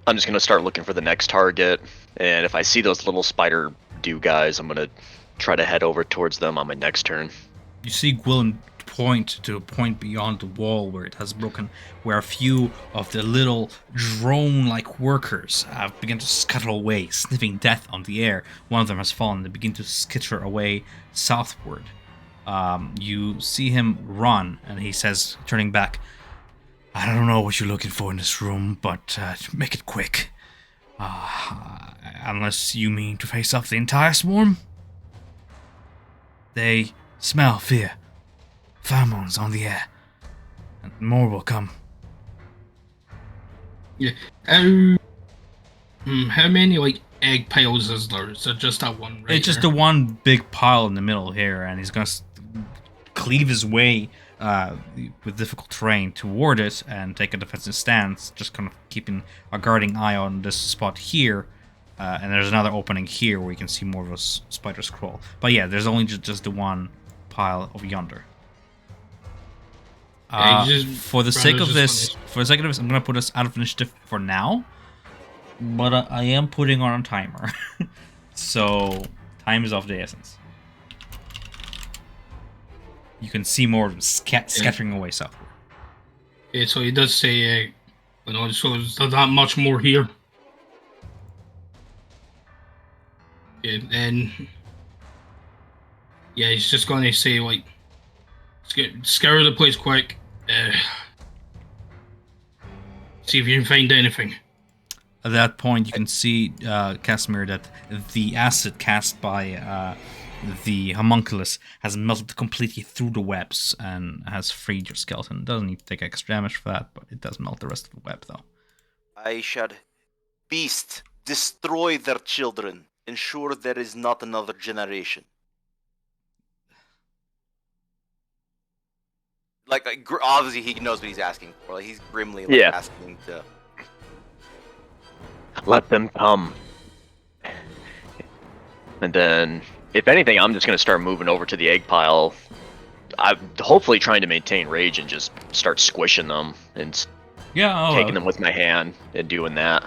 I'm just gonna start looking for the next target. And if I see those little spider guys, I'm gonna try to head over towards them on my next turn. You see Gwyn point to a point beyond the wall where it has broken, where a few of the little drone-like workers have begun to scuttle away, sniffing death on the air. One of them has fallen. They begin to skitter away southward. You see him run, and he says, turning back, I don't know what you're looking for in this room, but make it quick. Unless you mean to face off the entire swarm? They smell fear. Pheromones on the air. And more will come. Yeah. How many like egg piles is there? Is there just that one? Right It's just there? the one big pile in the middle here, and he's gonna cleave his way with difficult terrain toward it and take a defensive stance, just kind of keeping a guarding eye on this spot here. And there's another opening here where you can see more of those spiders crawl. But yeah, there's only just the one pile of yonder. For the sake of this, I'm gonna put us out of initiative for now. But I am putting on a timer, so time is of the essence. You can see more of them scattering away southward. Okay, so he does say, so is there that much more here? Okay, then yeah, he's just gonna say like, scour the place quick. See if you can find anything. At that point, you can see, Casimir, that the acid cast by the homunculus has melted completely through the webs and has freed your skeleton. It doesn't need to take extra damage for that, but it does melt the rest of the web, though. I should. Beast, destroy their children. Ensure there is not another generation. Like obviously, he knows what he's asking for. Like, he's grimly asking to. Let them come. And then, if anything, I'm just going to start moving over to the egg pile. I'm hopefully trying to maintain rage and just start squishing them and taking them with my hand and doing that.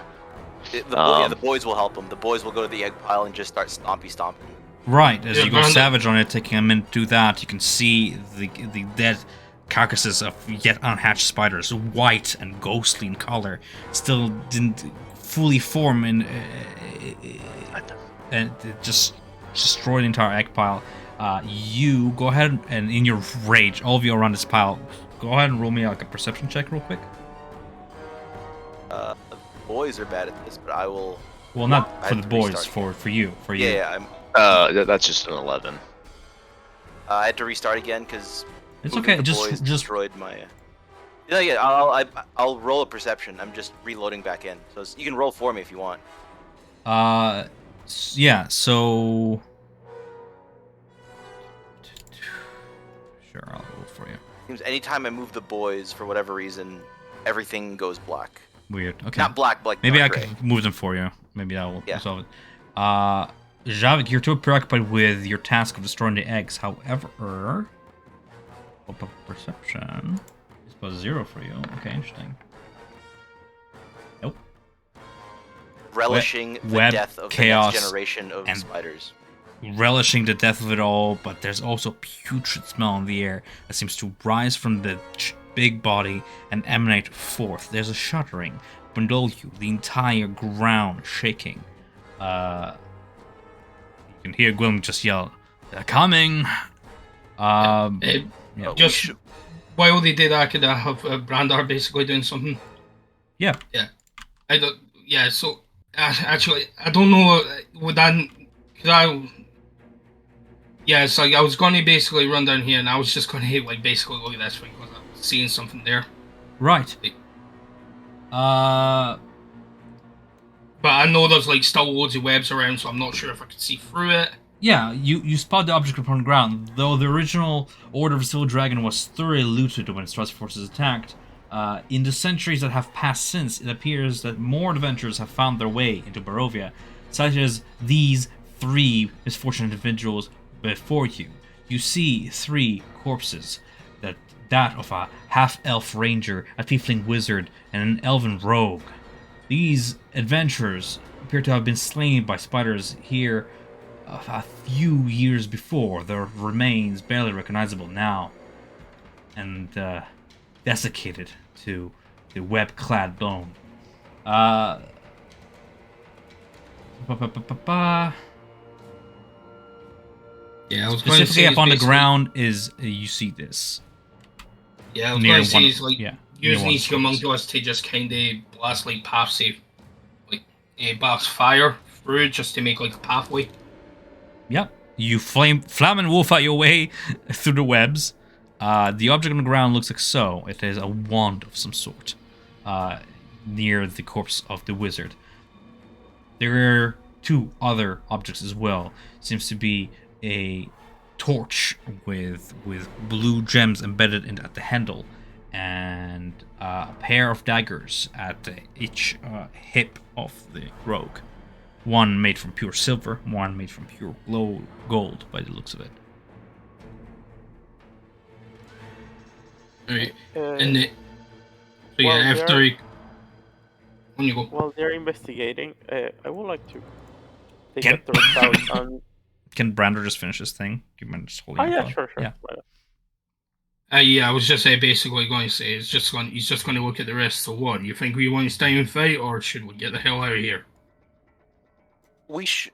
The boys will help him. The boys will go to the egg pile and just start stomping. Right, as you go savage on it, taking a minute to do that, you can see the dead carcasses of yet unhatched spiders, white and ghostly in color, still didn't fully form and just destroy the entire egg pile. You go ahead and in your rage, all of you around this pile, go ahead and roll me like a perception check real quick. The boys are bad at this, but I will. Well, not for the boys, for you. Yeah, that's just an 11. I had to restart again because it's okay. Just destroyed my. I'll roll a perception. I'm just reloading back in, so you can roll for me if you want. Yeah. So. Sure, I'll roll for you. Seems anytime I move the boys for whatever reason, everything goes black. Weird. Okay. Not black, but like maybe I gray. can move them for you. Maybe that will resolve it. Javik, you're too preoccupied with your task of destroying the eggs. However, perception is plus 0 for you. Okay, interesting. Nope. Relishing the death of the next generation of spiders. Relishing the death of it all, but there's also putrid smell in the air that seems to rise from the big body and emanate forth. There's a shuddering below you, the entire ground shaking. You can hear Gwyn just yell, "They're coming!" Just while they did that, could I have Brandar basically doing something? Yeah. Yeah. I don't. Yeah. So actually, I don't know. Would that? Cause yeah, it's like I was going to basically run down here, and I was just going to like basically look at this thing because I was seeing something there. Right. But I know there's like still loads of webs around, so I'm not sure if I could see through it. Yeah, you spot the object upon the ground. Though the original Order of Silver Dragon was thoroughly looted when Strahd's forces attacked, in the centuries that have passed since, it appears that more adventurers have found their way into Barovia, such as these 3 misfortunate individuals before you. You see 3 corpses, that of a half-elf ranger, a tiefling wizard, and an elven rogue. These adventurers appear to have been slain by spiders here a few years before, their remains barely recognizable now, and desiccated to the web-clad bone. Yeah, I was going to Specifically say up on the basically- ground is you see this. Yeah, I was Near going to say one- is like yeah, near using one these corpse. homunculus to just kind of blast like path safe, like blast fire through just to make like a pathway. Yep. You flam and wolf out your way through the webs. The object on the ground looks like so. It is a wand of some sort near the corpse of the wizard. There are 2 other objects as well. Seems to be a torch with blue gems embedded at the handle, and a pair of daggers at each hip of the rogue. One made from pure silver, one made from pure gold, by the looks of it. Right. Uh, And so yeah, well, after they're- you, when you go, While they're investigating, I would like to take Can- a torch out and... Can Brander just finish this thing? Do you mind just holding Oh your yeah, phone? sure. Yeah. Why not? yeah, I was just basically going to say he's just going to look at the rest. So what? You think we want to stay and fight, or should we get the hell out of here? We've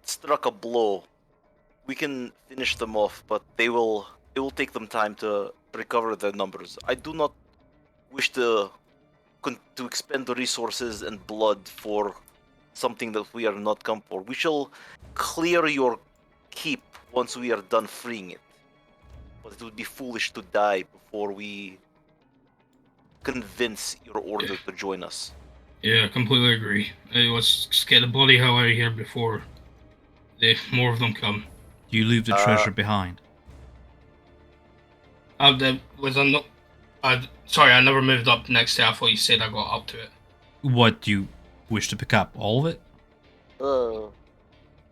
struck a blow. We can finish them off, but it will take them time to recover their numbers. I do not wish to expend the resources and blood for something that we are not come for. We shall clear your keep once we are done freeing it. But it would be foolish to die before we convince your order to join us. Yeah, I completely agree. Let's get the bloody hell out of here before more of them come. You leave the treasure behind. Sorry, I never moved up next to it. I thought you said I got up to it. What, do you wish to pick up? All of it?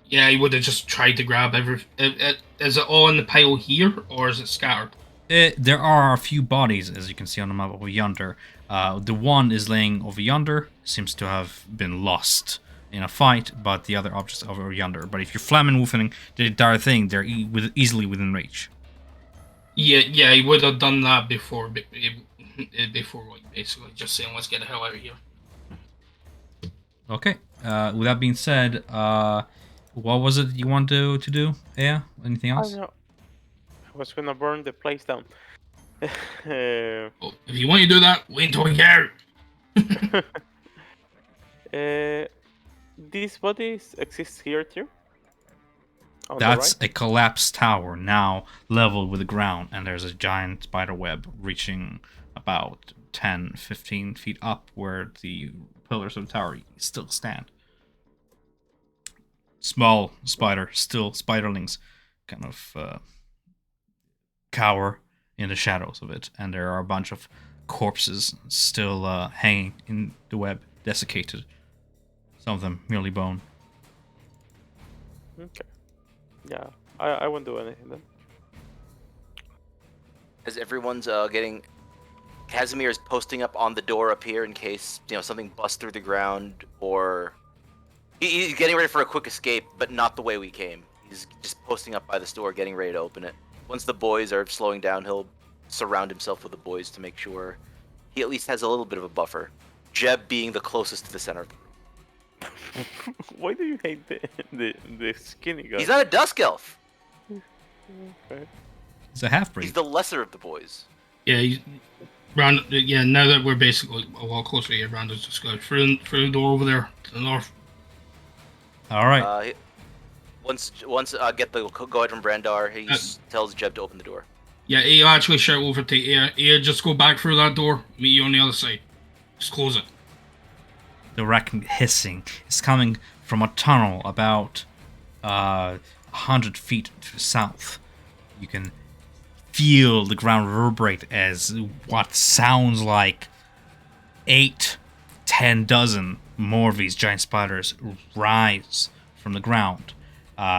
Yeah, he would have just tried to grab every. Is it all in the pile here, or is it scattered? There are a few bodies, as you can see on the map over yonder. The one is laying over yonder, seems to have been lost in a fight, but the other objects are over yonder. But if you're flaming woofing the entire thing, they're easily within reach. Yeah, he would have done that before, like basically just saying, let's get the hell out of here. Okay. With that being said, what was it you wanted to do? Yeah. Anything I else? know. I was gonna burn the place down. Well, if you want to do that, wait until we get out. These bodies exist here too? On the That's right? a collapsed tower now leveled with the ground, and there's a giant spider web reaching about 10-15 feet up where the pillars of the tower still stand. Small spider, still spiderlings, kind of cower in the shadows of it, and there are a bunch of corpses still hanging in the web, desiccated. Some of them merely bone. Okay. Yeah, I won't do anything then. As everyone's getting, Casimir is posting up on the door up here in case something busts through the ground, or he's getting ready for a quick escape, but not the way we came. He's just posting up by the store, getting ready to open it. Once the boys are slowing down, he'll surround himself with the boys to make sure he at least has a little bit of a buffer. Jeb being the closest to the center of the room. Why do you hate the skinny guy? He's not a dusk elf. Okay. It's a half-breed. He's the lesser of the boys. Yeah, now that we're basically a lot closer here, Brandon's just go through the door over there to the north. All right. Once get the go ahead from Brandar, he tells Jeb to open the door. Yeah, he actually shout over to Air, just go back through that door, meet you on the other side. Just close it. The racket hissing is coming from a tunnel about 100 feet to the south. You can feel the ground reverberate as what sounds like 8-10 dozen more of these giant spiders rise from the ground.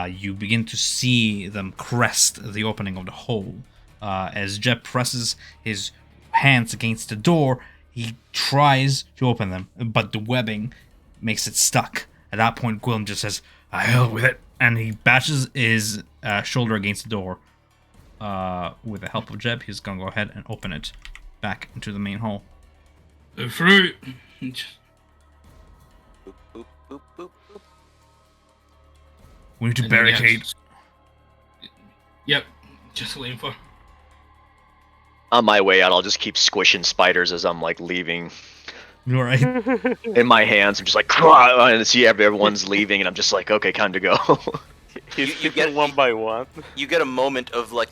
You begin to see them crest the opening of the hole. As Jeb presses his hands against the door, he tries to open them, but the webbing makes it stuck. At that point, Gwilym just says, "I hell with it," and he bashes his shoulder against the door. With the help of Jeb, he's gonna go ahead and open it back into the main hole. Through. Boop, boop, boop, boop, boop. We need to And then, barricade. Yep, just waiting for. On my way out, I'll just keep squishing spiders as I'm like leaving. All right. In my hands, I'm just like, and see everyone's leaving, and I'm just like, okay, time to go. He's You keeping get- one by one. You get a moment of like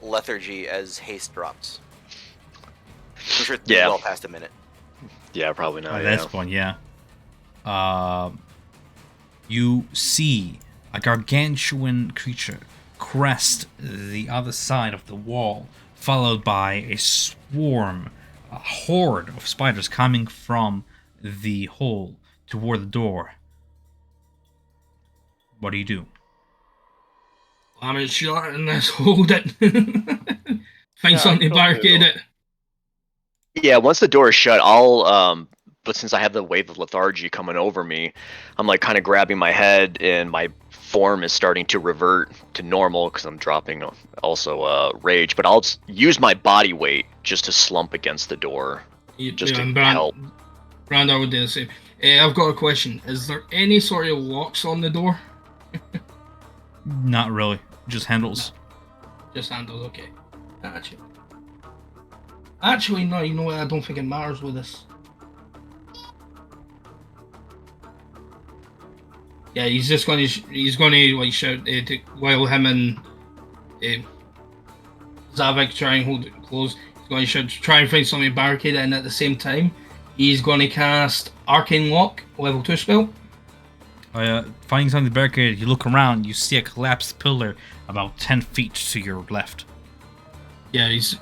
lethargy as haste drops. I'm sure it's Yeah. well past a minute. Yeah, probably not. By Yeah. this point, yeah. You see a gargantuan creature crest the other side of the wall, followed by a swarm, a horde of spiders coming from the hole toward the door. What do you do? I'm in shot and let's hold it. Find Yeah, something to I'll close the barricade door. it. Yeah, once the door is shut, I'll but since I have the wave of lethargy coming over me, I'm like kind of grabbing my head and my form is starting to revert to normal because I'm dropping also rage, but I'll use my body weight just to slump against the door just to help. Brand, would do the same. I've got a question. Is there any sort of locks on the door? Not really, just handles. Just handles, okay. Gotcha. Actually, no, you know what? I don't think it matters with this. Yeah, he's just gonna like shout while him and Zavik try and hold it close. He's going to try and find something to barricade it, and at the same time, he's going to cast Arcane Lock, level 2 spell. Finding something barricaded, you look around, you see a collapsed pillar about 10 feet to your left. Yeah, he's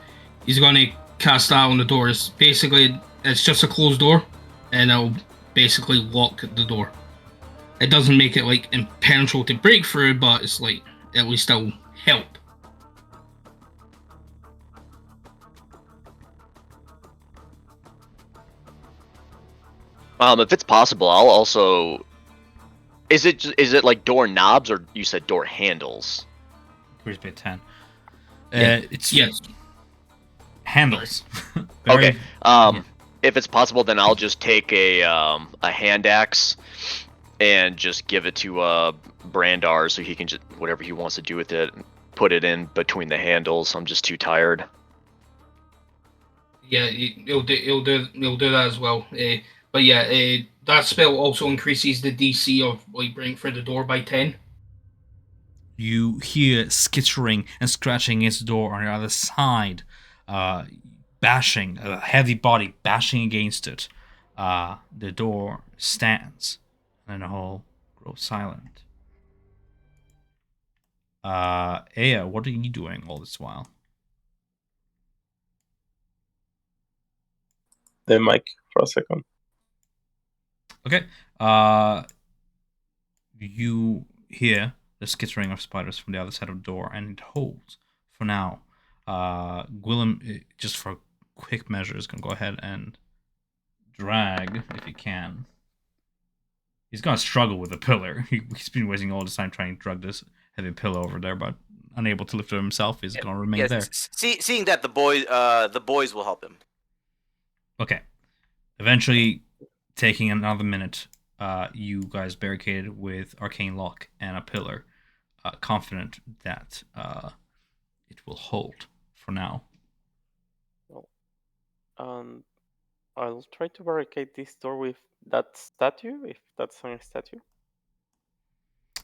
going to cast that on the door. It's just a closed door, and it'll basically lock the door. It doesn't make it like impenetrable to break through, but it's like at least it'll help. If it's possible, I'll also. Is it like door knobs or you said door handles? Where's bit 10? It's Yes. handles. Okay. yeah. If it's possible, then I'll just take a hand axe and just give it to Brandar so he can just whatever he wants to do with it, put it in between the handles. I'm just too tired. Yeah, he'll do that as well. But yeah, that spell also increases the DC of like breaking through the door by 10. You hear skittering and scratching against the door on the other side, bashing, a heavy body bashing against it. The door stands, and the whole grows silent. Aya, what are you doing all this while? The mic for a second. Okay. You hear the skittering of spiders from the other side of the door, and it holds for now. Gwillem, just for quick measure, is going to go ahead and drag, if he can. He's going to struggle with the pillar. He's been wasting all his time trying to drag this heavy pillar over there, but unable to lift it himself, he's going to remain there. Seeing that, the boys will help him. Okay. Eventually, taking another minute, you guys barricaded with arcane lock and a pillar, confident that it will hold for now. Well, I'll try to barricade this door with that statue, if that's a statue.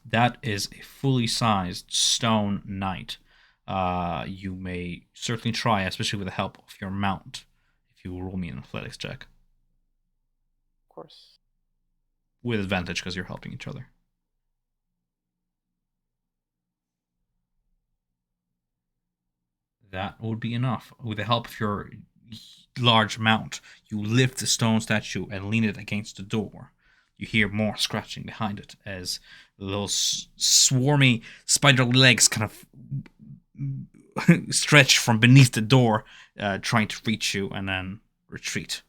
That is a fully sized stone knight. You may certainly try, especially with the help of your mount, if you roll me an athletics check. Of course. With advantage because you're helping each other. That would be enough. With the help of your large mount, you lift the stone statue and lean it against the door. You hear more scratching behind it as little swarmy spider legs kind of stretch from beneath the door, trying to reach you and then retreat,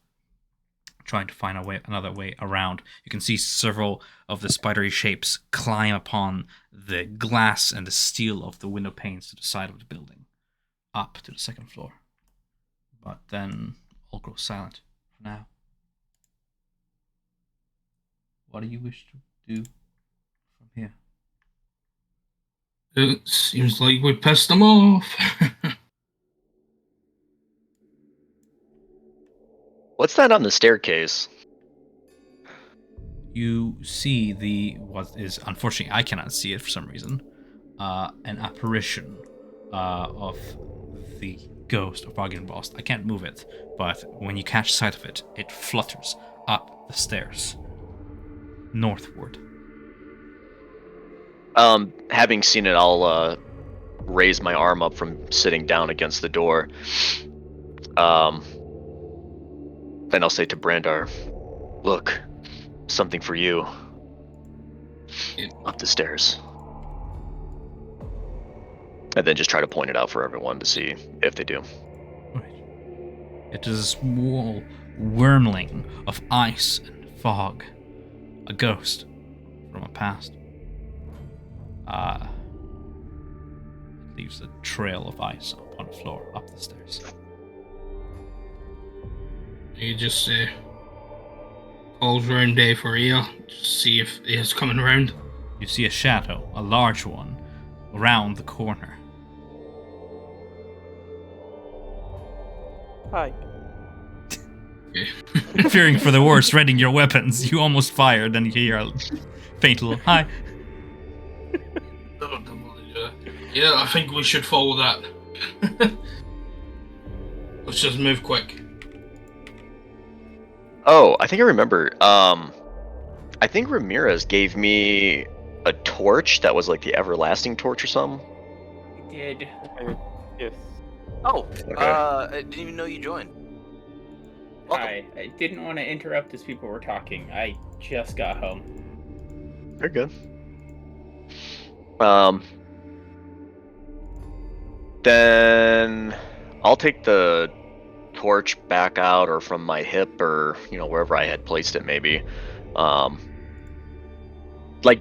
trying to find another way around. You can see several of the spidery shapes climb upon the glass and the steel of the window panes to the side of the building, up to the second floor. But then all grows silent for now. What do you wish to do from here? It seems like we pissed them off. What's that on the staircase? You see what is, unfortunately, I cannot see it for some reason, an apparition of the ghost of Argynvostholt. I can't move it, but when you catch sight of it, it flutters up the stairs northward. Having seen it, I'll raise my arm up from sitting down against the door. Then I'll say to Brandar, "Look, something for you." Up the stairs. And then just try to point it out for everyone to see if they do. Right. It is a small wormling of ice and fog, a ghost from a past. It leaves a trail of ice upon the floor up the stairs. You just calls round there for ear, just see if it's coming around. You see a shadow, a large one, around the corner. Hi. Fearing for the worst, readying your weapons, you almost fire, then you hear a faint little hi. Yeah, I think we should follow that. Let's just move quick. Oh, I think I remember. I think Ramirez gave me a torch that was like the everlasting torch or something. He did. Yes. Oh, Okay. I didn't even know you joined. Welcome. I didn't want to interrupt as people were talking. I just got home. Very good. Then I'll take the torch back out or from my hip or, wherever I had placed it maybe. Like,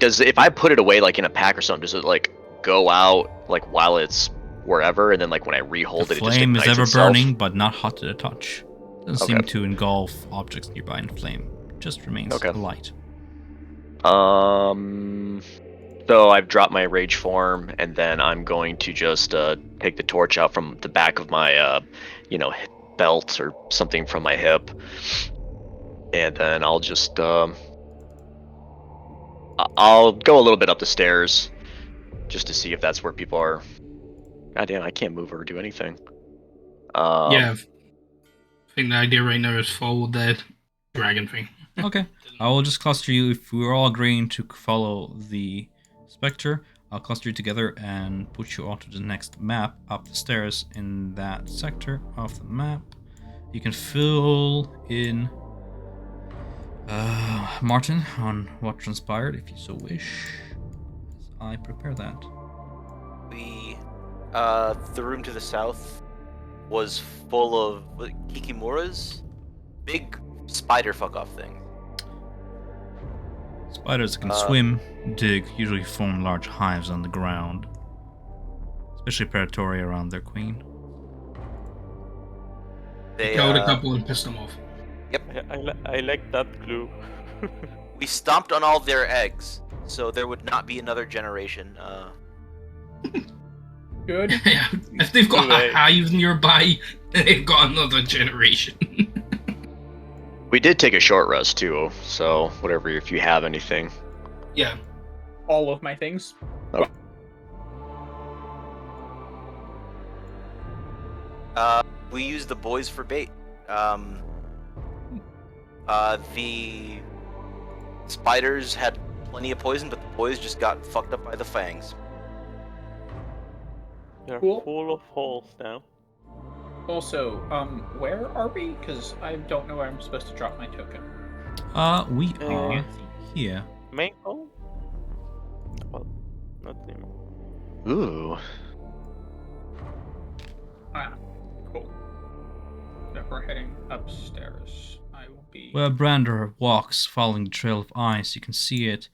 if I put it away like in a pack or something, does it like go out like while it's wherever, and then like when I rehold The it, it just flame is ignites ever itself? burning, but not hot to the touch. Doesn't Okay. seem to engulf objects nearby in flame. Just remains Okay. light. So I've dropped my rage form, and then I'm going to just take the torch out from the back of my, belt or something from my hip, and then I'll just I'll go a little bit up the stairs just to see if that's where people are. God damn, I can't move or do anything. Yeah, I think the idea right now is follow that dragon thing. Okay. I will just cluster you. If we're all agreeing to follow the Spectre, I'll cluster you together and put you onto the next map up the stairs in that sector of the map. You can fill in Martin on what transpired if you so wish. As I prepare that. The room to the south was full of Kikimuras, big spider fuck off thing. Spiders that can swim, dig, usually form large hives on the ground, especially predatory around their queen. They Killed a couple and pissed them off. I like that clue. we stomped on all their eggs, so there would not be another generation. Good. Yeah, if they've got Right. a hive nearby, they've got another generation. We did take a short rest too, so whatever, if you have anything. Yeah. All of my things. We used the boys for bait. The spiders had plenty of poison, but the boys just got fucked up by the fangs. They're Cool. full of holes now. Also, where are we? Because I don't know where I'm supposed to drop my token. We are here. Main hole? Well, not anymore. Ooh. Ah, cool. If we're heading upstairs, I will be. Where Brander walks, following the trail of ice, you can see it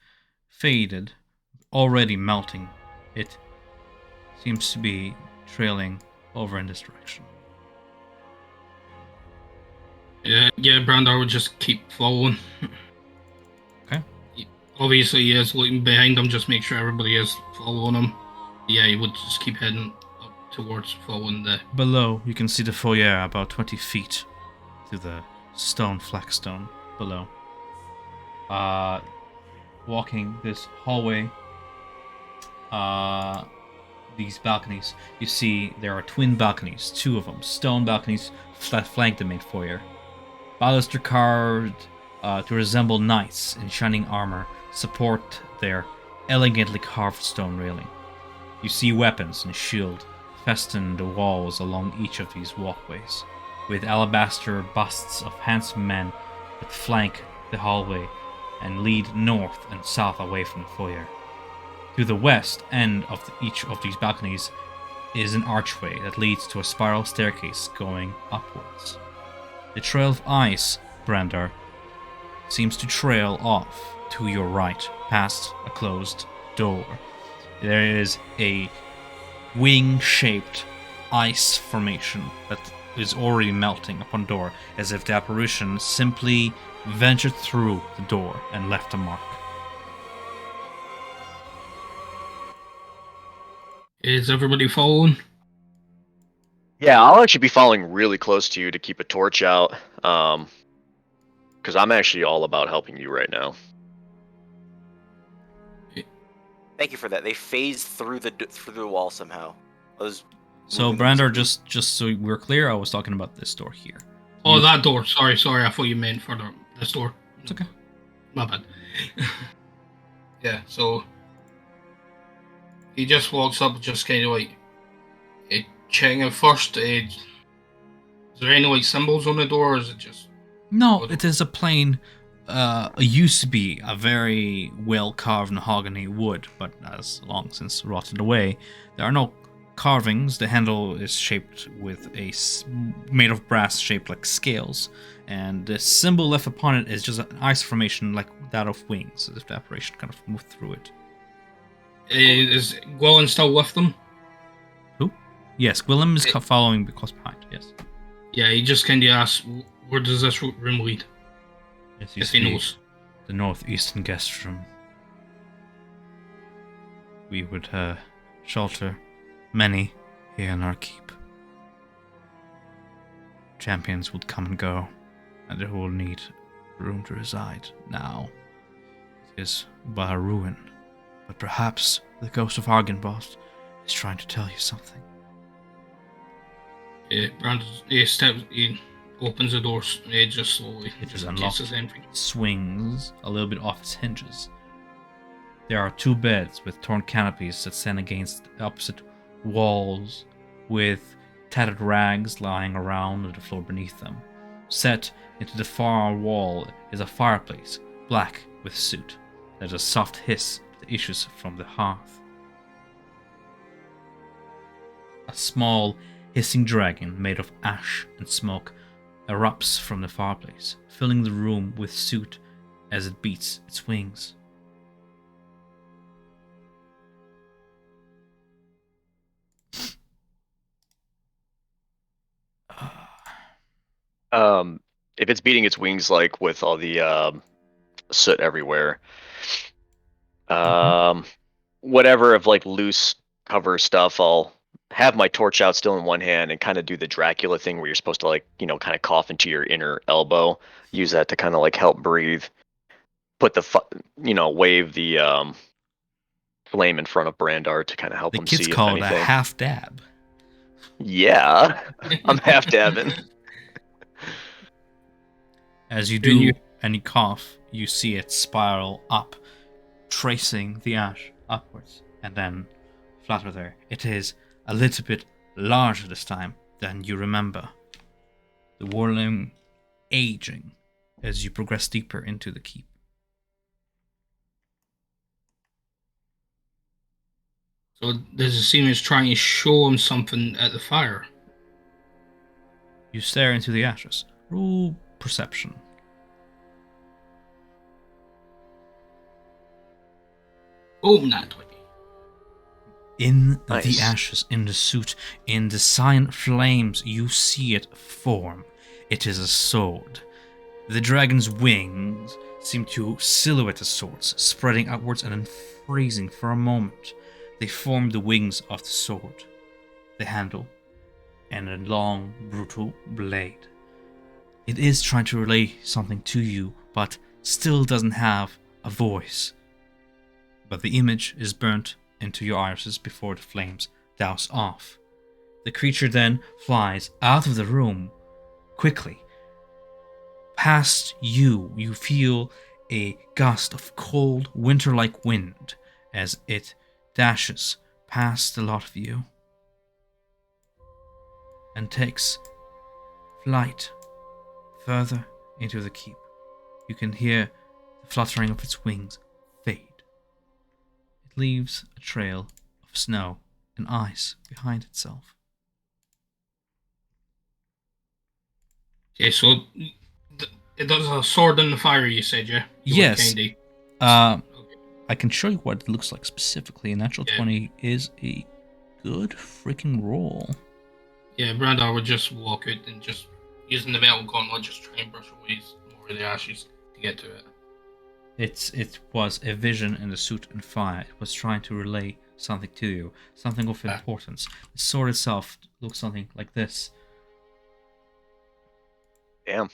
faded, already melting. It seems to be trailing over in this direction. Yeah, Brandar would just keep following. Okay. Obviously, he is looking behind him, just make sure everybody is following him. Yeah, you would just keep heading up towards following the. Below, you can see the foyer about 20 feet through the stone flagstone below. Walking this hallway, these balconies, you see there are twin balconies, two of them, stone balconies flank the main foyer. Baluster carved to resemble knights in shining armor support their elegantly carved stone railing. You see weapons and shield festoon the walls along each of these walkways, with alabaster busts of handsome men that flank the hallway and lead north and south away from the foyer. To the west end of each of these balconies is an archway that leads to a spiral staircase going upwards. The trail of ice, Brandar, seems to trail off to your right, past a closed door. There is a wing-shaped ice formation that is already melting upon door, as if the apparition simply ventured through the door and left a mark. Is everybody following? Yeah, I'll actually be following really close to you to keep a torch out. Because I'm actually all about helping you right now. Thank you for that. They phased through the wall somehow. So, Brandar, just so we're clear, I was talking about this door here. Oh, that door. Sorry. I thought you meant for this door. It's okay. My bad. Yeah, so he just walks up, just kind of like checking it first. Is there any like symbols on the door, or is it just? No, it is a plain. It used to be a very well carved mahogany wood, but has long since rotted away. There are no carvings. The handle is shaped with made of brass, shaped like scales, and the symbol left upon it is just an ice formation like that of wings, as if the apparition kind of moved through it. Is Gwilyn still with them? Who? Yes, Gwilym is following because behind. Yes. Yeah, he just kind of asks, "Where does this room lead?" Yes, If he knows. The northeastern guest room. We would shelter many here in our keep. Champions would come and go, and they will need room to reside. Now, it is but a ruin, but perhaps the ghost of Argynvostholt is trying to tell you something. Brandon, he opens the door just slowly. It is in case unlocked, there's anything. swings a little bit off its hinges. There are two beds with torn canopies that stand against opposite walls, with tattered rags lying around on the floor beneath them. Set into the far wall is a fireplace, black with soot. There's a soft hiss that issues from the hearth. A small, hissing dragon made of ash and smoke erupts from the fireplace, filling the room with soot as it beats its wings. If it's beating its wings like with all the soot everywhere, whatever of like loose cover stuff, I'll have my torch out still in one hand and kind of do the Dracula thing where you're supposed to like, kind of cough into your inner elbow, use that to kind of like help breathe, put the, wave the flame in front of Brandar to kind of help The him kids see call if it a anything. half dab. Yeah, I'm half dabbing. As you do and you cough, you see it spiral up, tracing the ash upwards, and then flatter there. It is a little bit larger this time than you remember. The whirling aging as you progress deeper into the keep. So does it seem it's trying to show him something at the fire? You stare into the ashes. Roll perception. Oh, not 20. In Nice. the ashes, in the soot, in the silent flames, you see it form. It is a sword. The dragon's wings seem to silhouette the swords, spreading outwards and then freezing for a moment. They form the wings of the sword, the handle, and a long, brutal blade. It is trying to relay something to you, but still doesn't have a voice. But the image is burnt into your irises before the flames douse off. The creature then flies out of the room quickly. Past you, you feel a gust of cold, winter-like wind as it dashes past the lot of you and takes flight further into the keep. You can hear the fluttering of its wings fade. It leaves a trail of snow and ice behind itself. Okay, so it does a sword in the fire, you said, yeah? Yes. Okay. I can show you what it looks like specifically. A natural 20 is a good freaking roll. Yeah, Brandar would just walk out and just, using the metal gauntlet, just try and brush away more of the ashes to get to it. It was a vision in the suit and fire. It was trying to relay something to you, something of importance. The sword itself looks something like this. Damn.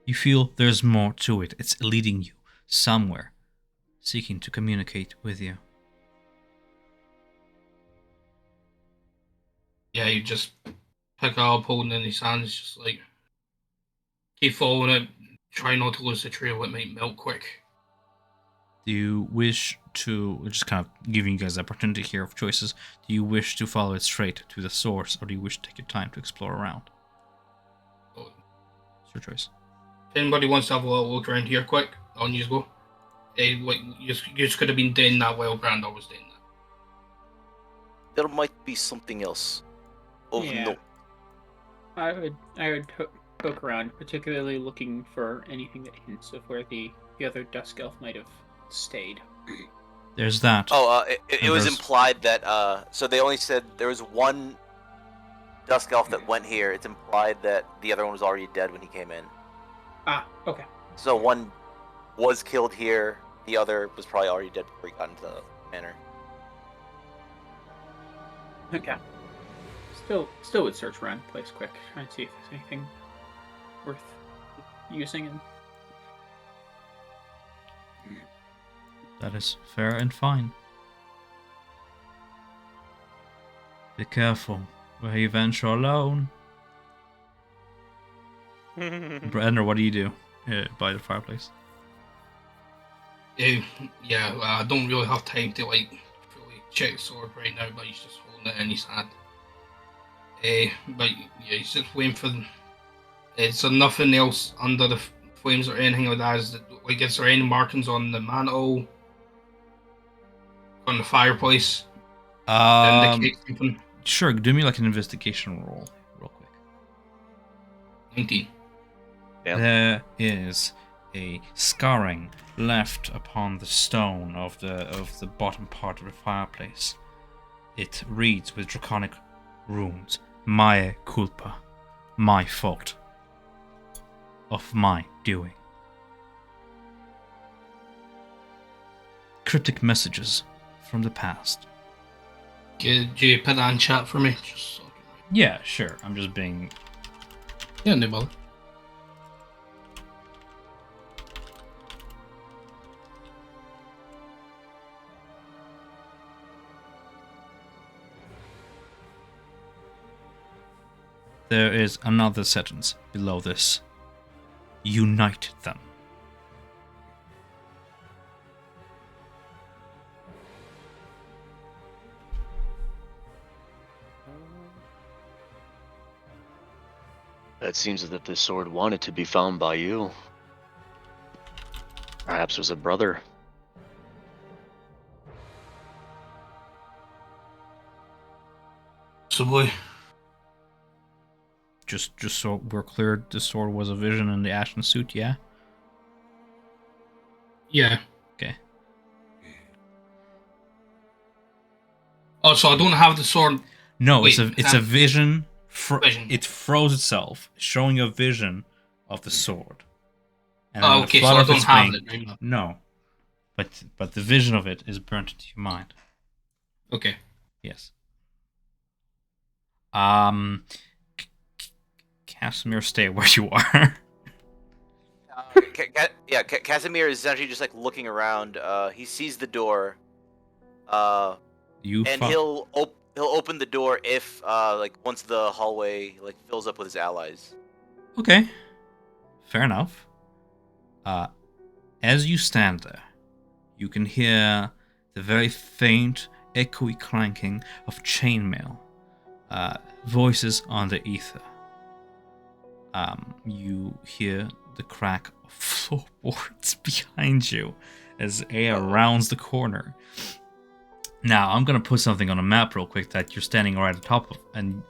You feel there's more to it. It's leading you somewhere, seeking to communicate with you. Yeah, you just pick it up, holding it in his hands, just like keep following it, try not to lose the trail, it might melt quick. Do you wish to, just kind of giving you guys the opportunity here of choices, do you wish to follow it straight to the source, or do you wish to take your time to explore around? It's your choice. If anybody wants to have a little look around here quick, on you go. Like, you just could have been doing that while Brandar was doing that. There might be something else. Oh Yeah. no. I would poke around, particularly looking for anything that hints of where the other Dusk Elf might have stayed. There's that. Oh, it was there's- implied that, so they only said there was one Dusk Elf that went here. It's implied that the other one was already dead when he came in. Ah, okay. So one was killed here, the other was probably already dead before he got into the manor. Okay. Still would search around the place quick, try and see if there's anything worth using. And That is fair and fine. Be careful where you venture alone. Brenner, what do you do by the fireplace? Yeah, I don't really have time to like fully check the sword right now, but he's just holding it in his hand. But yeah, he's just waiting for them. So nothing else under the flames or anything like that. Is there any markings on the mantle, on the fireplace? Indicate something? Sure, do me like an investigation roll, real quick. 19. Yeah. There is a scarring left upon the stone of the bottom part of the fireplace. It reads with draconic runes, "Mea culpa," my fault, of my doing. Cryptic messages from the past. Do you put that in chat for me? Just so I can... Yeah, sure. I'm just being. Yeah, no bother. There is another sentence below this. Unite them. It seems as if this sword wanted to be found by you. Perhaps it was a brother. Possibly. Just so we're clear, the sword was a vision in the ashen suit, yeah? Yeah. Okay. Oh, so I don't have the sword. No, Wait, it's a vision. Vision. It froze itself, showing a vision of the sword. And Oh, then the okay, so flutter I of don't its have wing- it right now. No. but the vision of it is burnt into your mind. Okay. Yes. Casimir, stay where you are. Casimir is essentially just like looking around. He sees the door. You And he'll open the door if like once the hallway like fills up with his allies. Okay. Fair enough. As you stand there, you can hear the very faint, echoey clanking of chainmail. Voices on the ether. You hear the crack of floorboards behind you as Aya rounds the corner. Now, I'm gonna put something on a map real quick that you're standing right on top of, and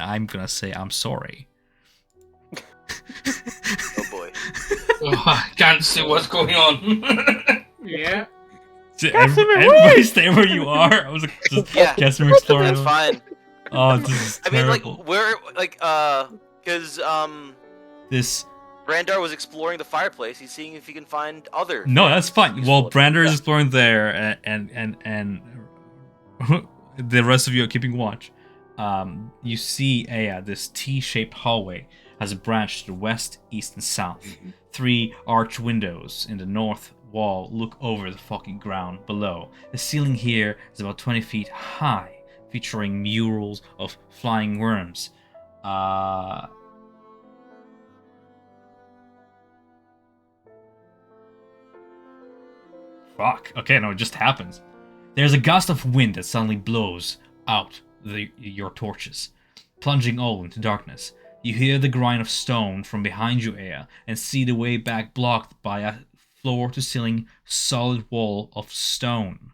I'm gonna say I'm sorry. Oh boy. Oh, I can't see what's going on. Yeah. Everybody stay where you are. I was like, just Casimir exploring. That's fine. Oh, this is I mean, terrible. like we're like because This. Brandar was exploring the fireplace. He's seeing if he can find other. No, that's fine. Well, useful- Brander is Yeah. exploring there, and the rest of you are keeping watch. You see this T-shaped hallway has a branch to the west, east, and south. 3 arch windows in the north wall look over the fucking ground below. The ceiling here is about 20 feet high, featuring murals of flying worms. Fuck. Okay, no, it just happens. There's a gust of wind that suddenly blows out your torches, plunging all into darkness. You hear the grind of stone from behind you, Aya, and see the way back blocked by a floor-to-ceiling solid wall of stone.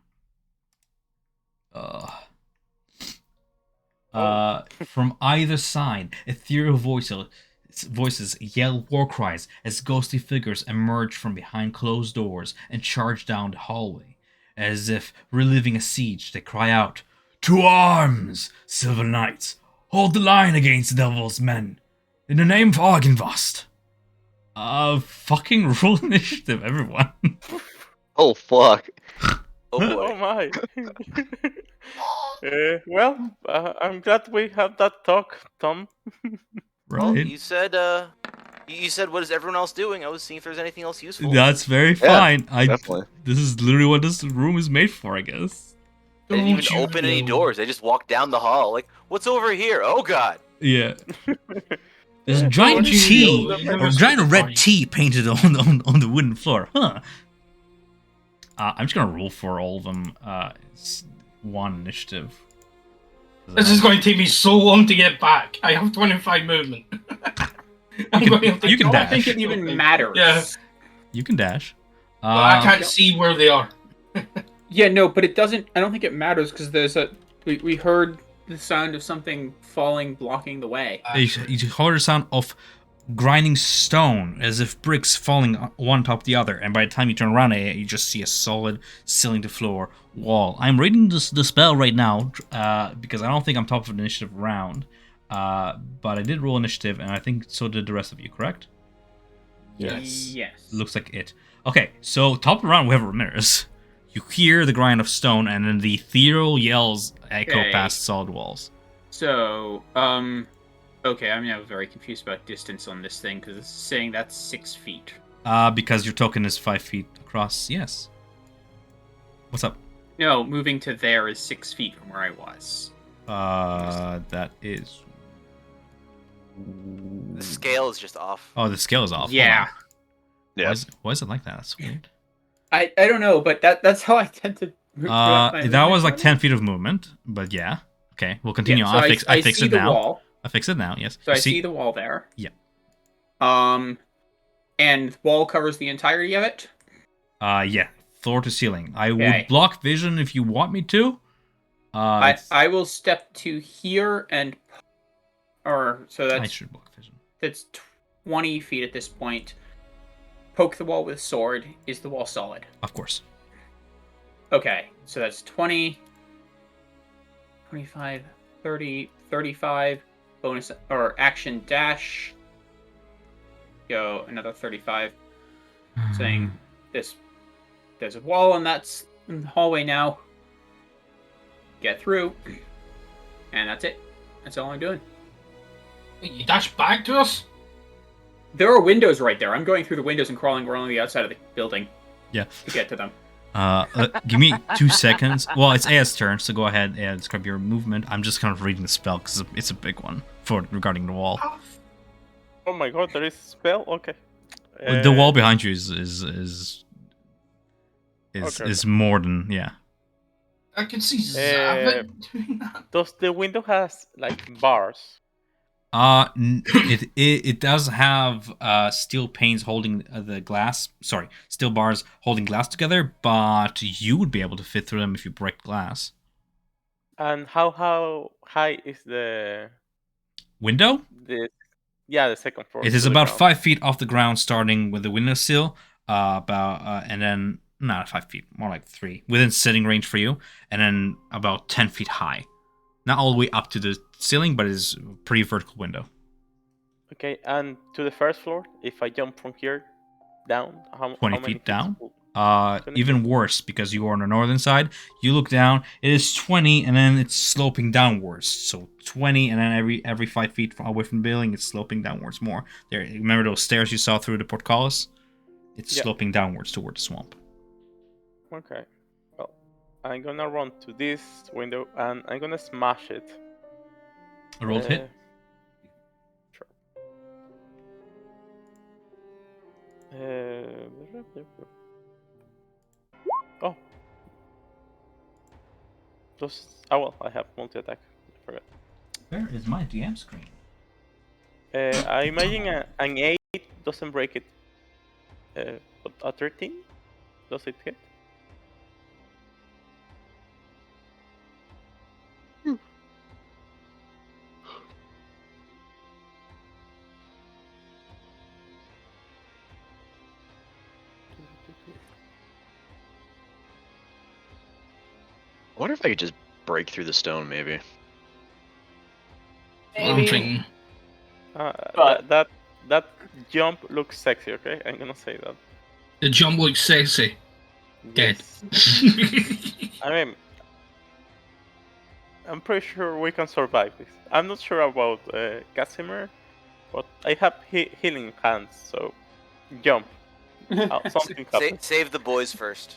From either side, ethereal voices yell war cries as ghostly figures emerge from behind closed doors and charge down the hallway. As if reliving a siege, they cry out, "To arms, Silver Knights! Hold the line against the Devil's men! In the name of Argynvost!" Fucking roll initiative, everyone. Oh fuck. Oh boy. Oh my. Well, I'm glad we had that talk, Tom. Well, Right. you said what is everyone else doing? I was seeing if there's anything else useful. That's very Yeah, fine. definitely. This is literally what this room is made for, I guess. They didn't even Don't you open any know? doors. They just walked down the hall. Like, what's over here? Oh god. Yeah. There's a Yeah, giant what do you T, know? or a giant red T painted on the wooden floor. Huh. I'm just gonna roll for all of them. It's 1 initiative. This is going to take me so long to get back. I have 25 movement. I'm going to have to you can I don't dash. think it even matters. Yeah. You can dash. But I Uh, can't see where they are. Yeah, no, but it doesn't. I don't think it matters because there's a. We heard the sound of something falling, blocking the way. you heard the sound of grinding stone, as if bricks falling one top the other. And by the time you turn around, you just see a solid ceiling-to-floor wall. I'm reading the spell right now because I don't think I'm top of the initiative round. But I did roll initiative, and I think so did the rest of you, correct? Yes. Looks like it. Okay, so top of the round, we have Ramirez. You hear the grind of stone, and then the ethereal yells echo Okay. past solid walls. So, okay, I'm now very confused about distance on this thing because it's saying that's 6 feet. Because your token is 5 feet across. Yes. What's up? No, moving to there is 6 feet from where I was. That is. The scale is just off. Oh, the scale is off. Hold Yeah. on. Yeah. Why is it like that? That's weird. I don't know, but that's how I tend to. That was like 10 feet of movement, but yeah. Okay, we'll continue. Yeah, so I fix see it the now. wall. I fix it now. Yes. So You I see the wall there. Yeah. And the wall covers the entirety of it. Yeah. Floor to ceiling. I Okay. would block vision if you want me to. I will step to here and, so I that's should block vision. 20 feet at this point. Poke the wall with sword. Is the wall solid? Of course. Okay, so that's 20, 25, 30, 35, bonus, or action dash. Go another 35, saying this There's a wall, and that's in the hallway now. Get through. And that's it. That's all I'm doing. Wait, you dash back to us? There are windows right there. I'm going through the windows and crawling around the outside of the building. Yeah. To get to them. Give me 2 seconds. Well, it's Aya's turn, so go ahead and describe your movement. I'm just kind of reading the spell because it's a big one for regarding the wall. Oh my god, there is a spell? Okay. The wall behind you is more than, yeah. I can see Zavit doing that. Does the window has like bars? It does have steel panes holding the glass. Sorry, steel bars holding glass together, but you would be able to fit through them if you break glass. And how high is the Window? the second floor? It is to the about ground? 5 feet off the ground, starting with the windowsill. And then not 5 feet, more like 3, within sitting range for you, and then about 10 feet high. Not all the way up to the ceiling, but it's a pretty vertical window. Okay, and to the first floor, if I jump from here down, how 20 many feet down. will- 20 Even feet? worse, because you are on the northern side. You look down, it is 20, and then it's sloping downwards. So 20, and then every 5 feet away from the building, it's sloping downwards more. There, remember those stairs you saw through the portcullis? It's Yeah. sloping downwards toward the swamp. Okay. Well, I'm gonna run to this window and I'm gonna smash it. A rolled hit. Sure. Oh. Well, I have multi-attack. I forgot. Where is my DM screen? I imagine an 8 doesn't break it. But a 13? Does it hit? I wonder if I could just break through the stone, maybe. I'm thinking. But- That jump looks sexy, okay? I'm gonna say that. The jump looks sexy. Dead. Yes. I mean, I'm pretty sure we can survive this. I'm not sure about Casimir, but I have healing hands, so jump. Something happens. Save the boys first.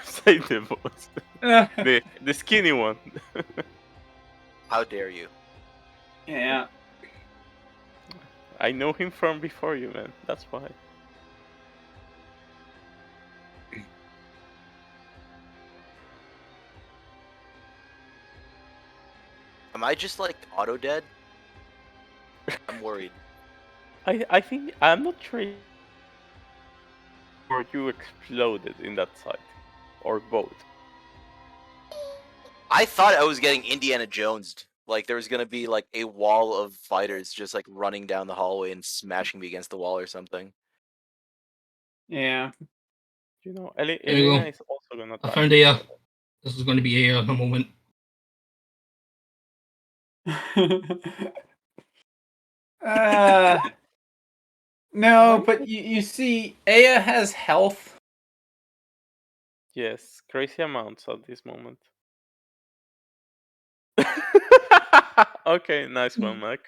Save the boss. The skinny one. How dare you? Yeah. I know him from before you, man. That's why. Am I just like auto dead? I'm worried. I think I'm not sure. Or you exploded in that site, or both. I thought I was getting Indiana Jonesed. Like there was gonna be like a wall of fighters just like running down the hallway and smashing me against the wall or something. Yeah. You know, There you Elena go. is also gonna I die. found Aya. This is going to be Aya in a moment. No, but you see, Aya has health. Yes, crazy amounts at this moment. Okay, nice one, Mac.